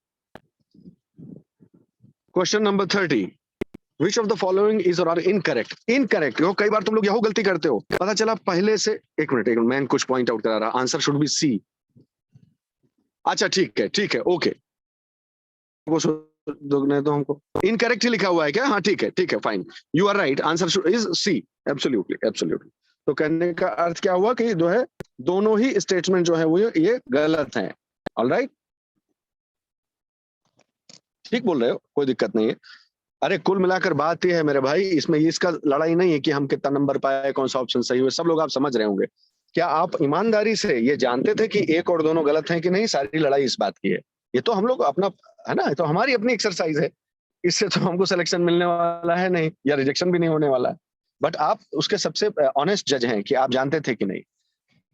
Question number 30, which of the following is और आर इनकरेक्ट? इनकरेक्ट हो, कई बार तुम लोग यही गलती करते हो। पता चला पहले से, एक मिनट मैं कुछ पॉइंट आउट करा रहा, आंसर शुड बी सी। अच्छा ठीक है, ओके, वो दोगने तो हमको इनकरेक्ट ही लिखा हुआ है क्या? हाँ ठीक है, fine, you are right, answer is C, absolutely. तो कहने का अर्थ क्या हुआ कि जो है दोनों ही स्टेटमेंट जो है वो ये गलत हैं। ऑलराइट, ठीक बोल रहे हो, कोई दिक्कत नहीं है। अरे कुल मिलाकर बात यह है मेरे भाई, इसमें इसका लड़ाई नहीं है कि हम कितना नंबर पाए, कौन सा ऑप्शन सही हुआ, सब लोग आप समझ रहे होंगे। क्या आप ईमानदारी से ये जानते थे कि एक और दोनों गलत हैं कि नहीं? सारी लड़ाई इस बात की है। ये तो हम लोग अपना है ना, तो हमारी अपनी एक्सरसाइज है, इससे तो हमको सिलेक्शन मिलने वाला है नहीं, या रिजेक्शन भी नहीं होने वाला है। बट आप उसके सबसे ऑनेस्ट जज हैं कि आप जानते थे कि नहीं।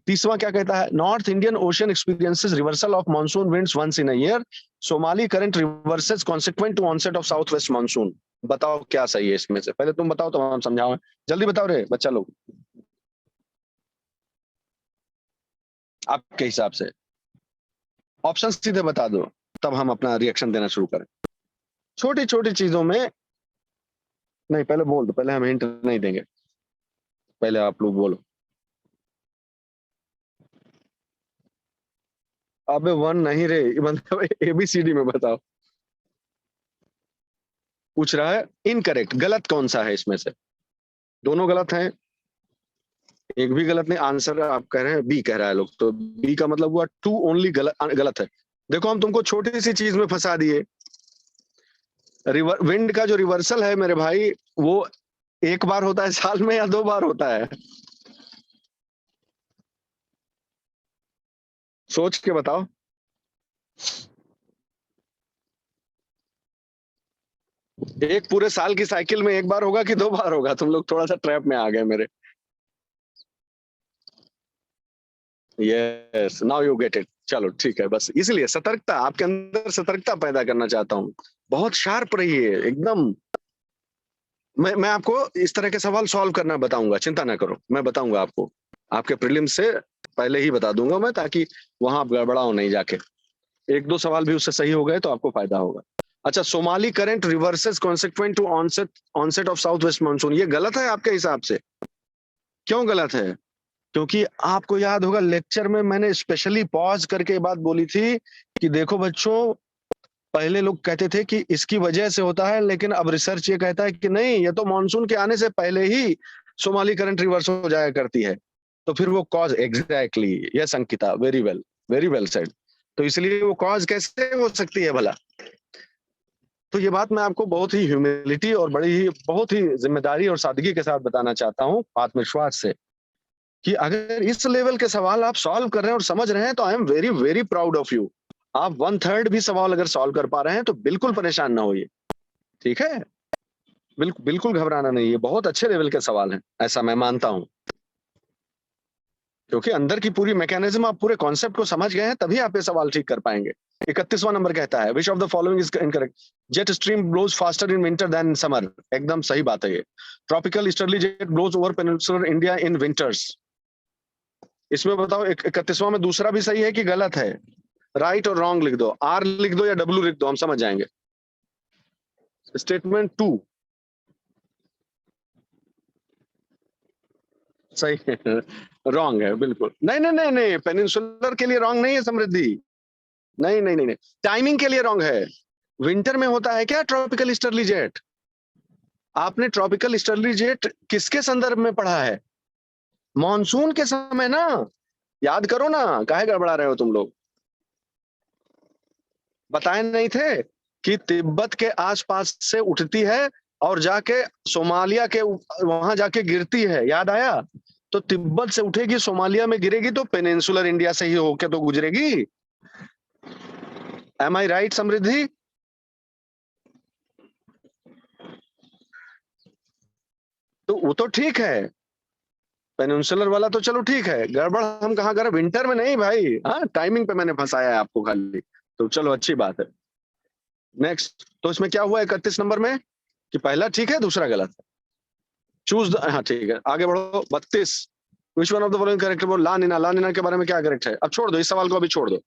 तीसवा क्या कहता है? North Indian ocean experiences reversal of monsoon winds once in a year. Somali current reverses consequent to onset of south west monsoon. बताओ क्या सही है इसमें से? पहले तुम बताओ तो हम समझाओ, जल्दी बताओ रे बच्चा लोग, आपके हिसाब से ऑप्शन सीधे बता दो, तब हम अपना रिएक्शन देना शुरू करें। छोटी छोटी चीजों में नहीं, पहले बोल दो, पहले हम हिंट नहीं देंगे, पहले आप लोग बोलो। अबे वन नहीं रे, मतलब ABCD में बताओ। पूछ रहा है इनकरेक्ट, गलत कौन सा है इसमें से? दोनों गलत हैं, एक भी गलत नहीं। आंसर आप कह रहे हैं बी कह रहा है लोग, तो बी का मतलब हुआ टू ओनली गलत है। देखो हम तुमको छोटी सी चीज में फंसा दिए। विंड का जो रिवर्सल है मेरे भाई, वो एक बार होता है साल में या 2 बार होता है? सोच के बताओ। एक पूरे साल की साइकिल में एक बार होगा कि 2 बार होगा? तुम लोग थोड़ा सा ट्रैप में आ गए मेरे। Yes, now you get it. चलो ठीक है, बस इसलिए सतर्कता, आपके अंदर सतर्कता पैदा करना चाहता हूँ। बहुत शार्प रहिए एकदम। मैं आपको इस तरह के सवाल सॉल्व करना बताऊंगा, चिंता ना करो, मैं बताऊंगा आपको। आपके प्रीलिम्स से पहले ही बता दूंगा मैं, ताकि वहां आप गड़बड़ाओ नहीं जाके। एक दो सवाल भी उससे सही हो गए तो आपको फायदा होगा। अच्छा, Somali current reverses consequent to onset onset of south west monsoon, ये गलत है आपके हिसाब से? क्यों गलत है? क्योंकि आपको याद होगा लेक्चर में मैंने स्पेशली पॉज करके बात बोली थी कि देखो बच्चों, पहले लोग कहते थे कि इसकी वजह से होता है, लेकिन अब रिसर्च ये कहता है कि नहीं, ये तो मानसून के आने से पहले ही सोमाली करंट रिवर्स हो जाया करती है। तो फिर वो cause, exactly, yes Ankita, very well said. तो इसलिए वो कॉज कैसे हो सकती है भला? तो ये बात मैं आपको बहुत ही ह्यूमिलिटी और बहुत ही जिम्मेदारी और सादगी के साथ बताना चाहता हूँ, आत्मविश्वास से, कि अगर इस लेवल के सवाल आप सॉल्व कर रहे हैं और समझ रहे हैं तो I am very very proud of you. आप 1/3 भी सवाल अगर सॉल्व कर पा रहे हैं तो बिल्कुल परेशान ना होइए, ठीक है? बिल्कुल घबराना नहीं है, बहुत अच्छे लेवल के सवाल हैं, ऐसा मैं मानता हूं, क्योंकि अंदर की पूरी मैकेनिज्म, आप पूरे कॉन्सेप्ट को समझ गए हैं, तभी आप ये सवाल ठीक कर पाएंगे। 31वां नंबर कहता है, which of the following is incorrect? Jet stream blows faster in winter than summer, एकदम सही बात है ये। Tropical easterly jet blows over peninsular India in winters. इसमें बताओ 31वां में दूसरा भी सही है कि गलत है? राइट और रॉन्ग लिख दो, आर लिख दो या डब्ल्यू लिख दो, हम समझ जाएंगे। स्टेटमेंट 2 सही है, रॉन्ग है बिल्कुल। नहीं नहीं नहीं नहीं, पेनिनसुलर के लिए रॉन्ग नहीं है समृद्धि, नहीं नहीं नहीं नहीं, टाइमिंग के लिए रॉन्ग है। विंटर में होता है क्या ट्रॉपिकल ईस्टर्ली जेट? आपने ट्रॉपिकल ईस्टर्ली जेट किसके संदर्भ में पढ़ा है? मॉनसून के समय ना, याद करो ना, काहे गड़बड़ा रहे हो तुम लोग? बताए नहीं थे कि तिब्बत के आसपास से उठती है और जाके सोमालिया के वहां जाके गिरती है, याद आया? तो तिब्बत से उठेगी, सोमालिया में गिरेगी, तो पेनिनसुलर इंडिया से ही होके तो गुजरेगी। एम आई राइट समृद्धि? तो वो तो ठीक है, पेनिनसुलर वाला तो चलो ठीक है, गड़बड़ हम कहाँ कर रहे? विंटर में नहीं भाई, हाँ टाइमिंग पे मैंने फंसाया है आपको खाली, तो चलो अच्छी बात है। नेक्स्ट, तो इसमें क्या हुआ 31 नंबर में कि पहला ठीक है दूसरा गलत है? चूज, हाँ ठीक है, आगे बढ़ो। 32, which one of the following correct? La Nina, La Nina के बारे में क्या करेक्ट है? अब छोड़ दो इस सवाल को, अभी छोड़ दो,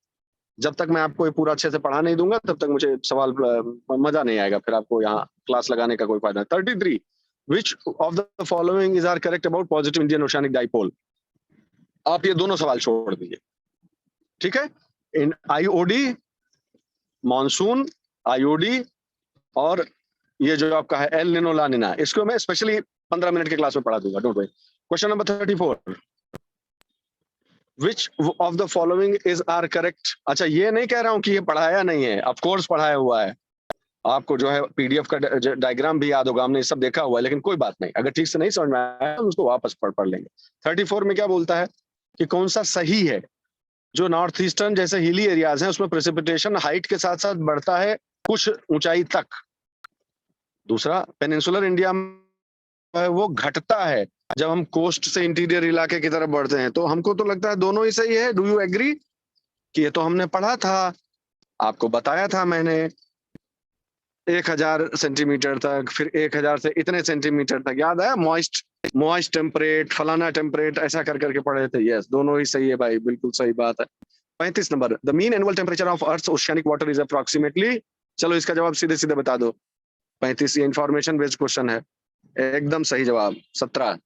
जब तक मैं आपको ये पूरा अच्छे से पढ़ा नहीं दूंगा तब तक मुझे सवाल मजा नहीं आएगा, फिर आपको यहाँ क्लास लगाने का कोई फायदा नहीं। 33, which of the following is are correct about positive Indian oceanic dipole? आप ये दोनों सवाल छोड़ दीजिए, ठीक है? इन आईओडी, मानसून, आईओडी, और ये जो आपका है एल निनो ला निना, इसको मैं स्पेशली 15 मिनट के क्लास में पढ़ा दूंगा, don't worry. Question number 34, which of the following is are correct? अच्छा, ये नहीं कह रहा हूं कि ये पढ़ाया नहीं है, ऑफ कोर्स पढ़ाया हुआ है, आपको जो है पीडीएफ का डायग्राम भी याद होगा, हमने सब देखा हुआ है, लेकिन कोई बात नहीं, अगर ठीक से नहीं समझ में आया तो उसको वापस पढ़ लेंगे। 34 में क्या बोलता है कि कौन सा सही है? जो नॉर्थ ईस्टर्न जैसे हिली एरियाज हैं उसमें प्रेसिपिटेशन हाइट के साथ साथ बढ़ता है कुछ ऊंचाई तक। दूसरा, पेनिनसुलर इंडिया में वो घटता है जब हम कोस्ट से इंटीरियर इलाके की तरफ बढ़ते हैं। तो हमको तो लगता है दोनों ही सही है। Do you agree? कि ये तो हमने पढ़ा था, आपको बताया था मैंने, 1000 सेंटीमीटर तक, फिर 1000 से इतने सेंटीमीटर तक, याद है? मॉइस्ट टेम्परेट, फलाना टेम्परेट, ऐसा कर करके पढ़े थे। यस, दोनों ही सही है भाई, बिल्कुल सही बात है। 35 number, the mean annual temperature of earth oceanic water is approximately, चलो इसका जवाब सीधे सीधे बता दो। 35, ये इंफॉर्मेशन बेस्ड क्वेश्चन है, एकदम सही जवाब 17,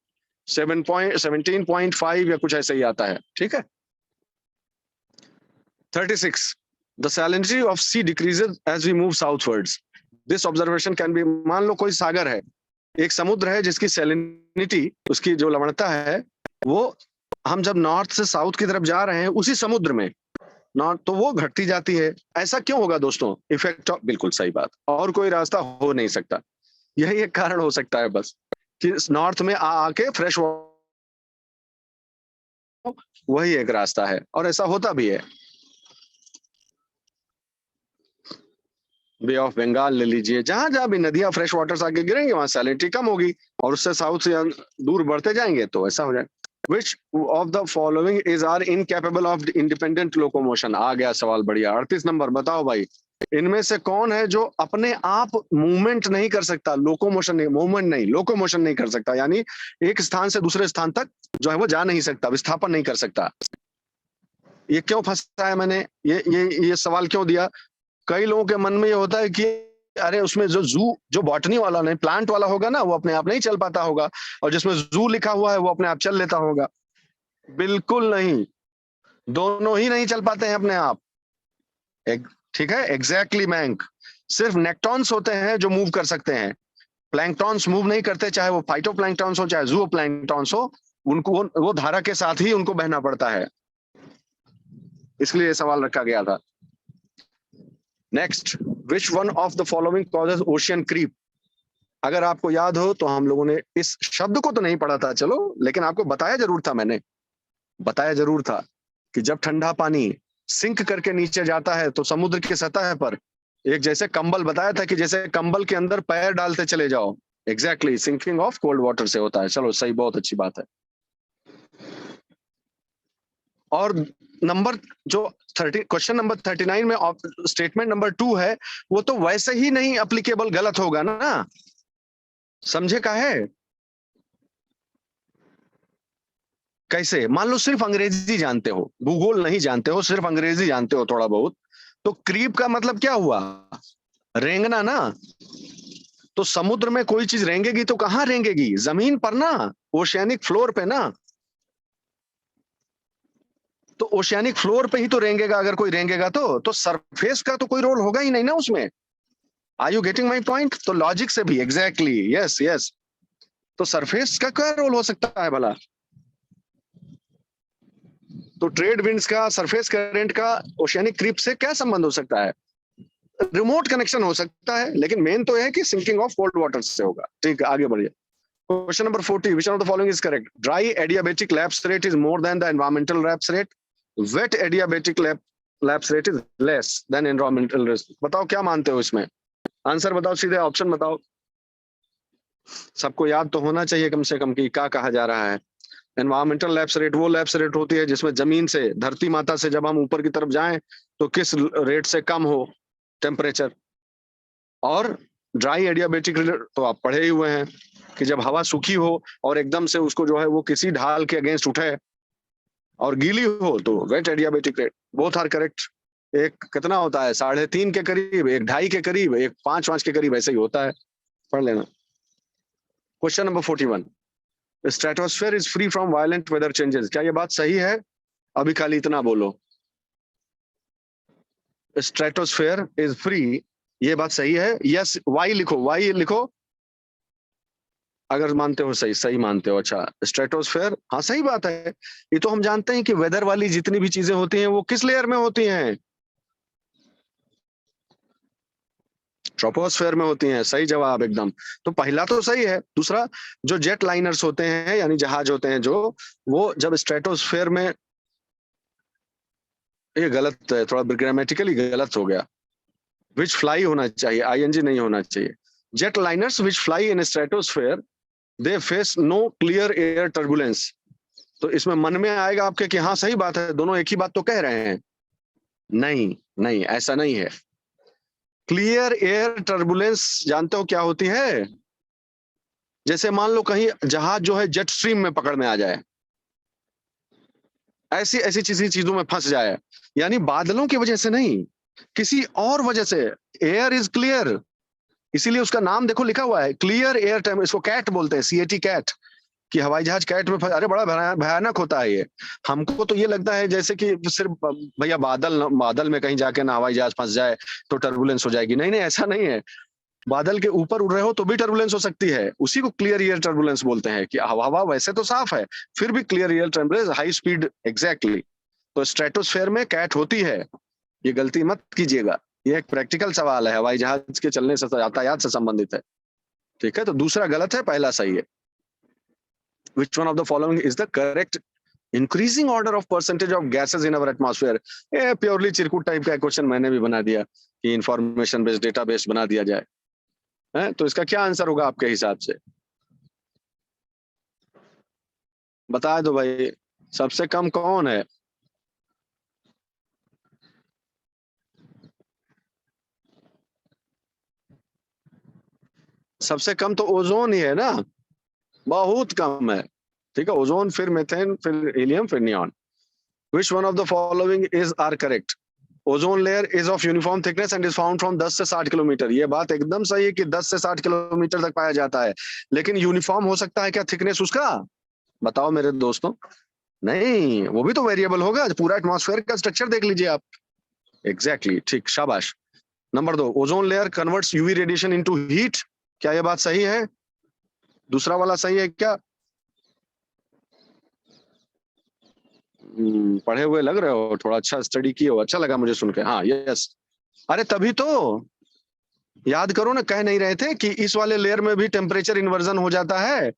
17.5 या कुछ ऐसे ही आता है, ठीक है? 36, the salinity of sea decreases as we move southwards, this observation can be, मान लो कोई सागर है, एक समुद्र है जिसकी सैलिनिटी, उसकी जो लवणता है, वो हम जब नॉर्थ से साउथ की तरफ जा रहे हैं उसी समुद्र में नॉर्थ, तो वो घटती जाती है। ऐसा क्यों होगा दोस्तों? इफेक्ट ऑफ, बिल्कुल सही बात, और कोई रास्ता हो नहीं सकता, यही एक कारण हो सकता है बस, कि नॉर्थ में आके फ्रेश, वही एक रास्ता है, और ऐसा होता भी है। बे ऑफ बंगाल ले लीजिए, जहां जहां भी नदियां फ्रेश वाटर आके गिरेंगे वहां सैलिनिटी कम होगी, और उससे साउथ से दूर बढ़ते जाएंगे तो ऐसा हो जाएगा। Which of the following is are incapable of independent locomotion? आ गया सवाल बढ़िया। 38 नंबर, बताओ भाई, इनमें से कौन है जो अपने आप मूवमेंट नहीं कर सकता? लोकोमोशन नहीं, मूवमेंट नहीं, लोकोमोशन नहीं कर सकता, यानी एक स्थान से दूसरे स्थान तक जो है वो जा नहीं सकता, विस्थापन नहीं कर सकता। ये क्यों फंसाया मैंने, ये सवाल क्यों दिया? कई लोगों के मन में ये होता है कि अरे उसमें जो जू, जो बॉटनी वाला नहीं, प्लांट वाला होगा ना, वो अपने आप नहीं चल पाता होगा, और जिसमें जू लिखा हुआ है वो अपने आप चल लेता होगा। बिल्कुल नहीं, दोनों ही नहीं चल पाते हैं अपने आप। ठीक है, एग्जैक्टली मैंक। सिर्फ नेक्टॉन्स होते हैं जो मूव कर सकते हैं, प्लैंकटॉन्स मूव नहीं करते, चाहे वो फाइटोप्लैंक्टॉन्स हो चाहे जू प्लैंक्टॉन्स हो, उनको वो धारा के साथ ही उनको बहना पड़ता है, इसलिए ये सवाल रखा गया था। Next, which one of the following causes ocean creep? अगर आपको याद हो तो हम लोगों ने इस शब्द को तो नहीं पढ़ा था, चलो, लेकिन आपको बताया जरूर था, मैंने बताया जरूर था कि जब ठंडा पानी सिंक करके नीचे जाता है तो समुद्र की सतह पर एक जैसे कंबल, बताया था कि जैसे कंबल के अंदर पैर डालते चले जाओ, exactly sinking of cold water से होता है। चलो सही, बहुत अच्छी बात है। और नंबर जो 30, क्वेश्चन नंबर 39 में स्टेटमेंट नंबर 2 है, वो तो वैसे ही नहीं अप्लीकेबल, गलत होगा ना, समझे का है? कैसे? मान लो सिर्फ अंग्रेजी जानते हो, भूगोल नहीं जानते हो, सिर्फ अंग्रेजी जानते हो थोड़ा बहुत, तो क्रीप का मतलब क्या हुआ? रेंगना ना। तो समुद्र में कोई चीज रेंगेगी तो कहां रेंगेगी? जमीन पर ना, ओशियानिक फ्लोर पे ना। तो ओशियानिक फ्लोर पे ही तो रेंगेगा, अगर कोई रेंगेगा तो सरफेस का तो कोई रोल होगा ही नहीं ना उसमें। Are you getting my point? तो लॉजिक से भी एग्जैक्टली, यस यस, तो सरफेस का क्या रोल हो सकता है भला? तो ट्रेड विंड्स का, सरफेस करंट का ओशियानिक क्रीप से क्या संबंध हो सकता है? रिमोट कनेक्शन हो सकता है, लेकिन मेन तो है कि सिंकिंग ऑफ कोल्ड वाटर से होगा। ठीक है, आगे बढ़िए। Question number 40, which one of the following is correct? Dry adiabatic lapse rate is more than the environmental lapse rate. Wet adiabatic lapse rate is less than environmental lapse. बताओ क्या मानते हो इसमें? आंसर बताओ, सीधे ऑप्शन बताओ। सबको याद तो होना चाहिए कम से कम कि क्या कहा जा रहा है। एनवायरमेंटल लैप्स रेट वो लैप्स रेट होती है जिसमें जमीन से, धरती माता से जब हम ऊपर की तरफ जाएं तो किस रेट से कम हो टेम्परेचर। और ड्राई एडियाबेटिक तो आप पढ़े ही हुए हैं कि जब हवा सूखी हो और एकदम से उसको जो है वो किसी ढाल के अगेंस्ट उठे, और गीली हो तो wet adiabatic rate. Both are correct. एक कितना होता है? 3.5 के करीब, एक 2.5 के करीब, एक 5 के करीब, ऐसे ही होता है, पढ़ लेना। Question number 41, stratosphere is free from violent weather changes. क्या ये बात सही है? अभी खाली इतना बोलो, स्ट्रेटोस्फेयर इज फ्री, ये बात सही है? यस, वाई लिखो, वाई लिखो अगर मानते हो, सही सही मानते हो। अच्छा, स्ट्रेटोस्फेयर, हाँ सही बात है। ये तो हम जानते हैं कि वेदर वाली जितनी भी चीजें होती हैं वो किस लेयर में होती हैं? ट्रोपोस्फेयर में होती हैं, सही जवाब एकदम। तो पहला तो सही है। दूसरा, जो जेट लाइनर्स होते हैं यानी जहाज होते हैं जो, वो जब स्ट्रेटोस्फेयर में, ये गलत है, थोड़ा ग्रामेटिकली गलत हो गया, विच फ्लाई होना चाहिए, आईएनजी नहीं होना चाहिए। Jet liners which fly in stratosphere they face no clear air turbulence. तो इसमें मन में आएगा आपके कि हाँ सही बात है, दोनों एक ही बात तो कह रहे हैं। नहीं नहीं, ऐसा नहीं है। क्लियर एयर टर्बुलेंस जानते हो क्या होती है? जैसे मान लो कहीं जहाज जो है जेट स्ट्रीम में पकड़ में आ जाए, ऐसी ऐसी चीजों में फंस जाए, यानी बादलों की वजह से नहीं, किसी और वजह से। एयर इज क्लियर, इसीलिए उसका नाम देखो लिखा हुआ है क्लियर एयर टाइम। इसको कैट बोलते हैं, सीएटी कैट, कि हवाई जहाज कैट में अरे बड़ा भयानक होता है ये। हमको तो ये लगता है जैसे कि सिर्फ भैया बादल बादल में कहीं जाके ना हवाई जहाज फंस जाए तो टर्बुलेंस हो जाएगी। नहीं नहीं, ऐसा नहीं है। बादल के ऊपर उड़ रहे हो तो भी टर्बुलेंस हो सकती है, उसी को क्लियर एयर टर्बुलेंस बोलते हैं, कि हवा वैसे तो साफ है फिर भी clear air turbulence, high speed, exactly. तो स्ट्रेटोस्फेयर में कैट होती है, ये गलती मत कीजिएगा। ये एक प्रैक्टिकल सवाल है, हवाई जहाज के चलने से, यातायात से संबंधित है। ठीक है, तो दूसरा गलत है, पहला सही है। Which one of the following is the correct increasing order of percentage of gases in our atmosphere? ये प्योरली चिरकुट टाइप का क्वेश्चन मैंने भी बना दिया कि इंफॉर्मेशन बेस्ड डेटाबेस बना दिया जाए, है? तो इसका क्या आंसर होगा आपके हिसाब से? बता दो भाई, सबसे कम कौन है? सबसे कम तो ओजोन ही है ना, बहुत कम है। ठीक है, ओजोन, फिर मेथेन, फिर हीलियम, फिर neon. Which one of the following is are correct? Ozone layer is of uniform thickness and is found from 10 से 60 किलोमीटर। ये बात एकदम सही है कि 10 से 60 किलोमीटर तक पाया जाता है, लेकिन यूनिफॉर्म हो सकता है क्या थिकनेस उसका? बताओ मेरे दोस्तों। नहीं, वो भी तो वेरिएबल होगा। पूरा एटमॉस्फेयर का स्ट्रक्चर देख लीजिए आप। एग्जैक्टली, ठीक, शाबाश। Number 2, ozone layer converts UV radiation into heat. क्या ये बात सही है? दूसरा वाला सही है क्या? पढ़े हुए लग रहे हो, थोड़ा अच्छा स्टडी किए हो, अच्छा लगा मुझे सुन के। हाँ, यस। अरे तभी तो याद करो ना, कह नहीं रहे थे कि इस वाले लेयर में भी टेम्परेचर इन्वर्जन हो जाता है।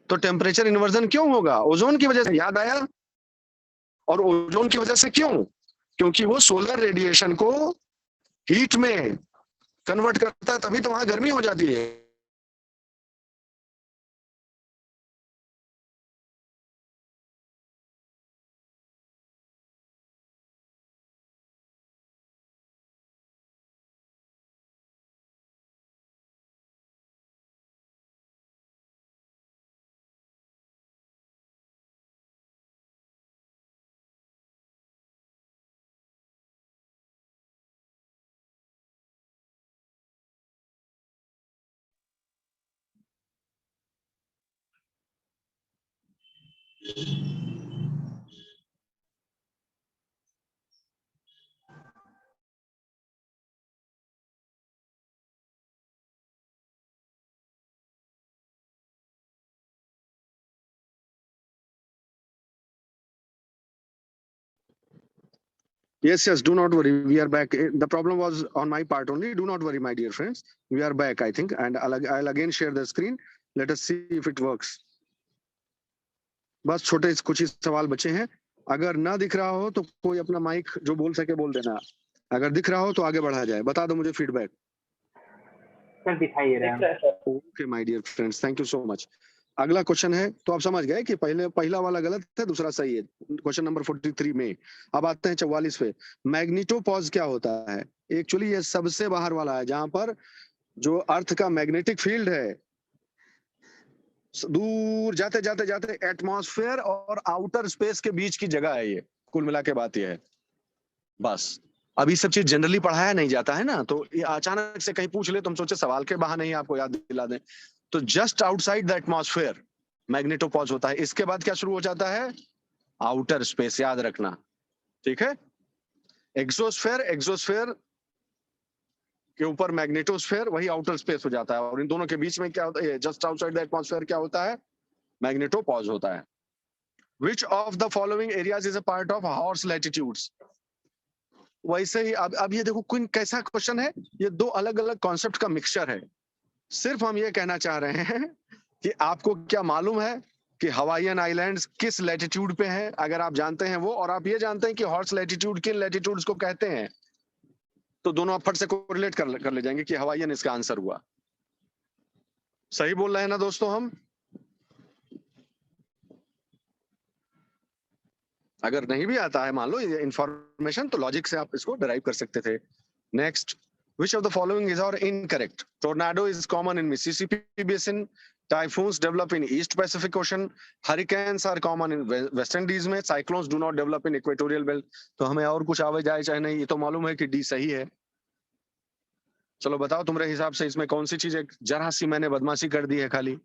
तो टेम्परेचर इन्वर्जन क्यों होगा? ओजोन की वजह से, याद आया? और ओजोन की वजह से क्यों? क्योंकि वो सोलर रेडिएशन को हीट में कन्वर्ट करता है, तभी तो वहां गर्मी हो जाती है। Yes, yes, do not worry. We are back. The problem was on my part only. Do not worry, my dear friends. We are back, I think. And I'll again share the screen. Let us see if it works. बस छोटे कुछ ही सवाल बचे हैं। अगर ना दिख रहा हो तो कोई अपना माइक जो बोल सके बोल देना। अगर दिख रहा हो तो आगे बढ़ा जाए। बता दो मुझे फीडबैक। सर दिखाई दे रहा है। Okay my dear friends, thank you so much. अगला क्वेश्चन है, तो आप समझ गए कि पहला वाला गलत है, दूसरा सही है। क्वेश्चन नंबर 43 में। अब आते हैं 44 पे। मैग्नेटोपॉज क्या होता है? एक्चुअली ये सबसे बाहर वाला है, जहां पर जो अर्थ का मैग्नेटिक फील्ड है, दूर जाते जाते जाते एटमॉस्फेयर और आउटर स्पेस के बीच की जगह है ये। कुल मिला के बात ये है। बस अब ये सब चीज जनरली पढ़ाया नहीं जाता है ना, तो ये अचानक से कहीं पूछ ले तो हम सोचे सवाल के बहाने ही आपको याद दिला दें। तो जस्ट आउटसाइड द एटमॉस्फेयर मैग्नेटोपॉज होता है। इसके बाद क्या शुरू हो जाता है? आउटर स्पेस, याद रखना, ठीक है। एक्सोस्फेयर, एक्सोस्फेयर के ऊपर मैग्नेटोस्फेयर, वही आउटर स्पेस हो जाता है। और इन दोनों के बीच में क्या होता है? जस्ट आउटसाइड द एटमॉस्फेयर क्या होता है? मैग्नेटोपॉज होता है। Which of the following areas is a part of horse latitudes? वैसे ही अब ये देखो क्विन कैसा क्वेश्चन है। ये दो अलग अलग कॉन्सेप्ट का मिक्सचर है। सिर्फ हम ये कहना चाह रहे हैं कि आपको क्या मालूम है कि हवाईयन आइलैंड्स किस लैटिट्यूड पे हैं? अगर आप जानते हैं वो, और आप ये जानते हैं कि हॉर्स लैटिट्यूड किन लैटिट्यूड्स को कहते हैं, तो दोनों आप फट से कोरिलेट कर ले जाएंगे कि हवाईयन इसका आंसर हुआ। सही बोल रहे हैं ना दोस्तों हम? अगर नहीं भी आता है मान लो ये इंफॉर्मेशन, तो लॉजिक से आप इसको डिराइव कर सकते थे। Next, which of the following is or incorrect? Tornado is common in Mississippi Basin. Typhoons develop in East Pacific Ocean. Hurricanes are common in West Indies में. Cyclones do not develop in Equatorial Belt. तो हमें और कुछ आवे जाए चाहे नहीं, ये तो मालूम है कि डी सही है। चलो बताओ तुम्हारे हिसाब से इसमें कौन सी चीज है? जरा सी मैंने बदमाशी कर दी है खाली।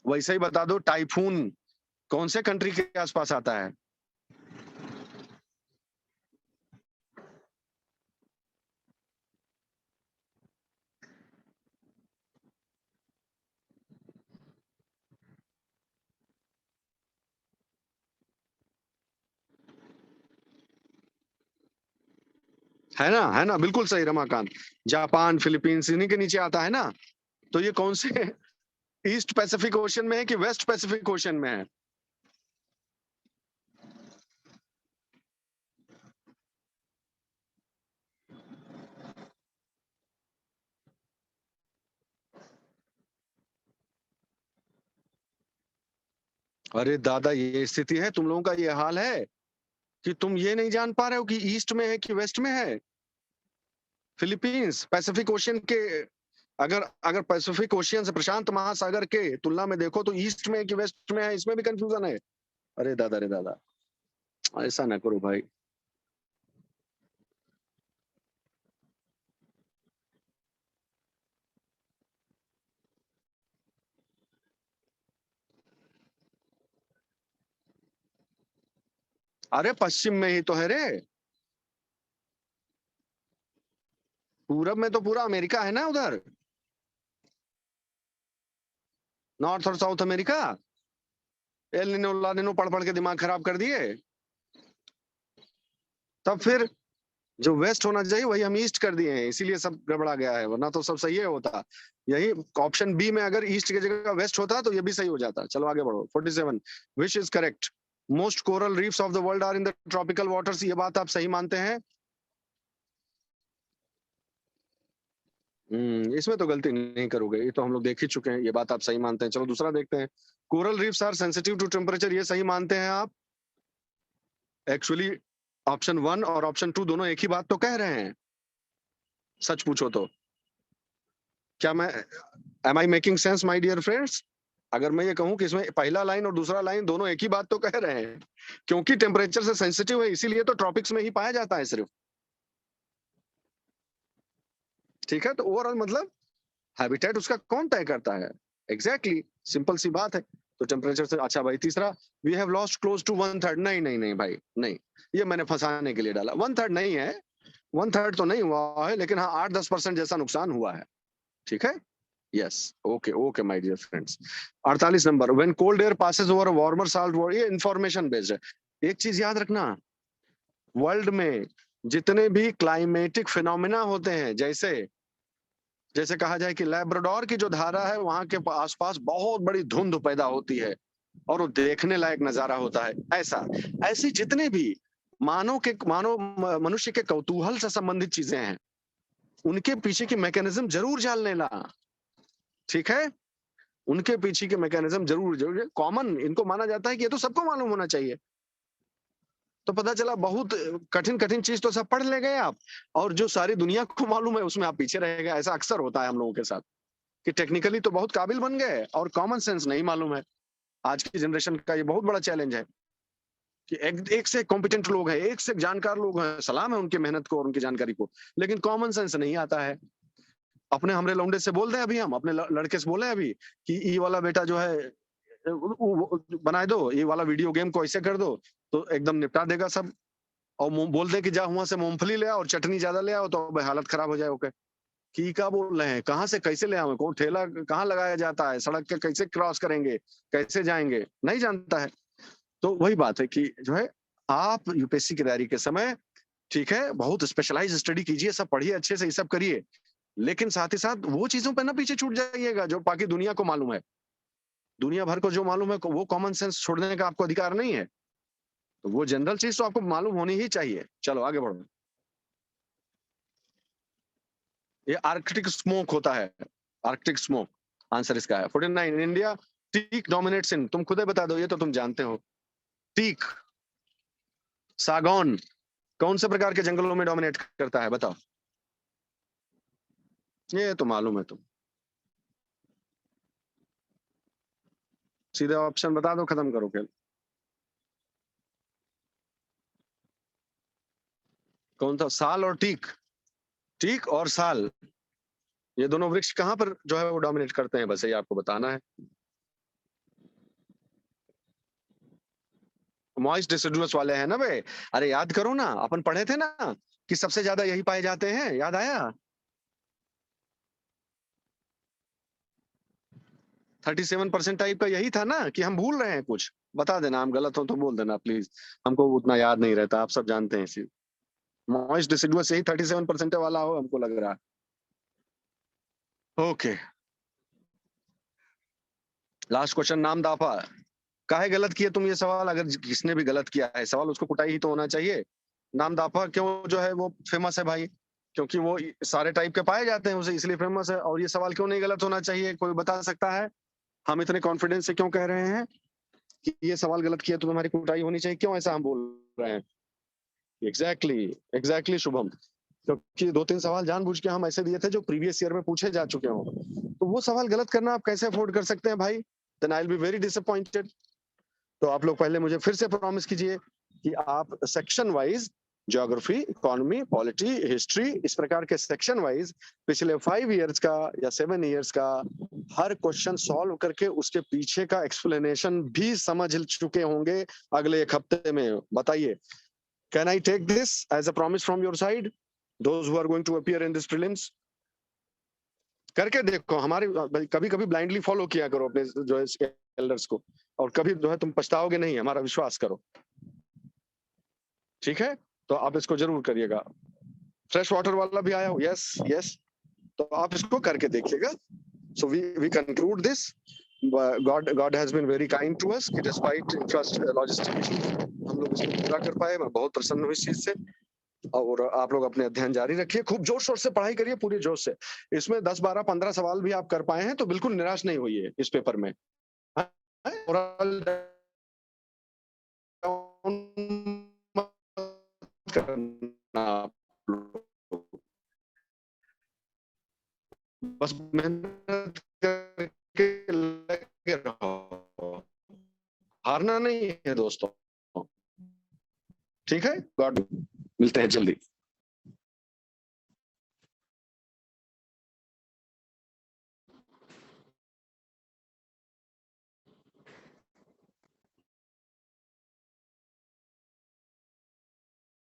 वैसे ही बता दो, टाइफून कौन से कंट्री के आसपास आता है? है ना, बिल्कुल सही रमाकांत। जापान, फिलीपींस इन्हीं के नीचे आता है ना। तो ये कौन से ईस्ट पैसिफिक ओशन में है कि वेस्ट पैसिफिक ओशन में है? अरे दादा, ये स्थिति है, तुम लोगों का ये हाल है कि तुम ये नहीं जान पा रहे हो कि ईस्ट में है कि वेस्ट में है। फिलीपींस पैसिफिक ओशन के अगर अगर पैसिफिक ओशियन से प्रशांत महासागर के तुलना में देखो तो ईस्ट में है कि वेस्ट में है, इसमें भी कंफ्यूजन है। अरे दादा रे दादा, ऐसा ना करो भाई। अरे पश्चिम में ही तो है रे, पूरब में तो पूरा अमेरिका है ना उधर, नॉर्थ और साउथ अमेरिका। एल निनो ला निनो पढ़ पढ़ के दिमाग खराब कर दिए। तब फिर जो वेस्ट होना चाहिए वही हम ईस्ट कर दिए हैं, इसीलिए सब गड़बड़ा गया है, वरना तो सब सही है होता। यही ऑप्शन बी में अगर ईस्ट की जगह वेस्ट होता तो ये भी सही हो जाता। चलो आगे बढ़ो। 47 which is correct, most coral reefs of the world are in the tropical waters, ये बात आप सही मानते हैं? इसमें तो गलती नहीं करोगे, ये तो हम लोग देख ही चुके हैं, ये बात आप सही मानते हैं। चलो दूसरा देखते हैं। Coral reefs are sensitive to temperature, ये सही मानते हैं आप? एक्चुअली ऑप्शन 1 और ऑप्शन 2 दोनों एक ही बात तो कह रहे हैं, सच पूछो तो। क्या मैं, am I making sense my dear friends? अगर मैं ये कहूं कि इसमें पहला लाइन और दूसरा लाइन दोनों एक ही बात तो कह रहे हैं, क्योंकि टेम्परेचर से सेंसिटिव है इसीलिए तो ट्रॉपिक्स में ही पाया जाता है सिर्फ। ठीक है, तो ओवरऑल मतलब हैबिटेट उसका कौन तय करता है? एग्जैक्टली, सिंपल सी बात है। तो टेम्परेचर से। अच्छा भाई तीसरा, we have lost close to 1/3, नहीं नहीं नहीं भाई नहीं, ये मैंने फंसाने के लिए डाला। 1/3 नहीं है, 1/3 तो नहीं हुआ है, लेकिन हाँ 8-10% जैसा नुकसान हुआ है। ठीक है, yes, okay okay my dear friends. 48 number, when cold air passes over a warmer salt water, ये इंफॉर्मेशन बेस्ड है। एक चीज याद रखना, वर्ल्ड में जितने भी क्लाइमेटिक फिनोमिना होते हैं, जैसे जैसे कहा जाए कि लैब्राडोर की जो धारा है वहां के आसपास बहुत बड़ी धुंध पैदा होती है और वो देखने लायक नजारा होता है, ऐसा ऐसी जितने भी मनुष्य के कौतूहल से संबंधित चीजें हैं, उनके पीछे की मैकेनिज्म जरूर जान लेना। ठीक है, उनके पीछे के मैकेनिज्म जरूर जरूर कॉमन इनको माना जाता है कि ये तो सबको मालूम होना चाहिए। तो पता चला बहुत कठिन कठिन चीज तो सब पढ़ ले गए आप, और जो सारी दुनिया को मालूम है उसमें आप पीछे रह गए। ऐसा अक्सर होता है हम लोगों के साथ कि टेक्निकली तो बहुत काबिल बन गए और कॉमन सेंस नहीं मालूम है। आज की जनरेशन का ये बहुत बड़ा चैलेंज है कि एक से कॉम्पिटेंट लोग हैं, एक से जानकार लोग हैं, सलाम है उनकी मेहनत को और उनकी जानकारी को, लेकिन कॉमन सेंस नहीं आता है। अपने हमरे लौंडे से बोल रहे हैं अभी, हम अपने लड़के से बोले अभी कि ये वाला बेटा जो है बना दो, ये वाला वीडियो गेम को ऐसे कर दो तो एकदम निपटा देगा सब। और बोल दे कि जा वहां से मूंगफली ले आओ, चटनी ज्यादा ले आओ, तो हालत खराब हो जाए। ओके, की क्या बोल रहे हैं, कहाँ से कैसे ले आवे, कौन ठेला कहाँ लगाया जाता है, सड़क के कैसे क्रॉस करेंगे, कैसे जाएंगे, नहीं जानता है। तो वही बात है कि जो है आप यूपीएससी की तैयारी के समय, ठीक है, बहुत स्पेशलाइज स्टडी कीजिए, सब पढ़िए अच्छे से, ये सब करिए, लेकिन साथ ही साथ वो चीजों पर ना पीछे छूट जाइएगा जो बाकी दुनिया को मालूम है। दुनिया भर को जो मालूम है वो कॉमन सेंस छोड़ने का आपको अधिकार नहीं है, तो वो जनरल चीज तो आपको मालूम होनी ही चाहिए। चलो आगे बढ़ो। ये आर्कटिक स्मोक होता है, आर्कटिक स्मोक आंसर इसका है। 49 इंडिया टीक डोमिनेट्स इन, तुम खुद ही बता दो, ये तो तुम जानते हो। टीक, सागौन कौन से प्रकार के जंगलों में डोमिनेट करता है, बताओ? ये तो मालूम है तुम, सीधे ऑप्शन बता दो, खत्म करो खेल। कौन था, साल और टीक? टीक और साल, ये दोनों वृक्ष कहाँ पर जो है वो डोमिनेट करते हैं, बस ये आपको बताना है। मॉइस्ट डिसिडुअस वाले हैं ना बे। अरे याद करो ना, अपन पढ़े थे ना कि सबसे ज्यादा यही पाए जाते हैं, याद आया? 37% टाइप का यही था ना, कि हम भूल रहे हैं कुछ? बता देना, हम गलत हो तो बोल देना प्लीज, हमको उतना याद नहीं रहता, आप सब जानते हैं इसी। मॉइस्ट डिसिडुअस यही 37% वाला हो हमको लग रहा है। ओके, लास्ट क्वेश्चन, नाम दाफा काहे गलत किए तुम ये सवाल? अगर किसने भी गलत किया है सवाल, उसको कुटाई ही तो होना चाहिए। नाम दाफा क्यों जो है वो फेमस है भाई? क्योंकि वो सारे टाइप के पाए जाते हैं उसे, इसलिए फेमस है। और ये सवाल क्यों नहीं गलत होना चाहिए, कोई बता सकता है? हम इतने कॉन्फिडेंस से क्यों कह रहे हैं कि ये सवाल गलत किया तो तुम्हारी कुटाई होनी चाहिए, क्यों ऐसा हम बोल रहे हैं? एग्जैक्टली एग्जैक्टली शुभम, क्योंकि 2-3 सवाल जानबूझ के हम ऐसे दिए थे जो प्रीवियस ईयर में पूछे जा चुके हों। तो वो सवाल गलत करना आप कैसे अफोर्ड कर सकते हैं भाई? Then I will be very disappointed. तो आप लोग पहले मुझे फिर से प्रॉमिस कीजिए कि आप section wise geography, economy, polity, history, इस प्रकार के सेक्शन वाइज पिछले 5 इयर्स का या 7 इयर्स का हर क्वेश्चन सॉल्व करके उसके पीछे का एक्सप्लेनेशन भी समझ चुके होंगे अगले 1 हफ्ते में। बताइए, can I take this as a promise from your side, those who are going to appear in this prelims? करके देखो। हमारे कभी कभी ब्लाइंडली फॉलो किया करो अपने जो है एल्डर्स को, और कभी जो है तुम पछताओगे नहीं, हमारा विश्वास करो। ठीक है, तो आप इसको जरूर करिएगा। फ्रेश वाटर वाला भी आया, यस यस, तो आप इसको करके देखिएगा। So we conclude this. God has been very kind to us कि despite logistic issues हम लोग इसको पूरा कर पाए। मैं बहुत प्रसन्न हूँ इस चीज से। और आप लोग अपने अध्ययन जारी रखिए, खूब जोर शोर से पढ़ाई करिए, पूरे जोश से। इसमें 10, 12, 15 सवाल भी आप कर पाए हैं तो बिल्कुल निराश नहीं होइए इस पेपर में। ओरल करना आप लोग। बस मेहनत करके लगे रहो, हारना नहीं है दोस्तों। ठीक है, गॉड, मिलते हैं जल्दी।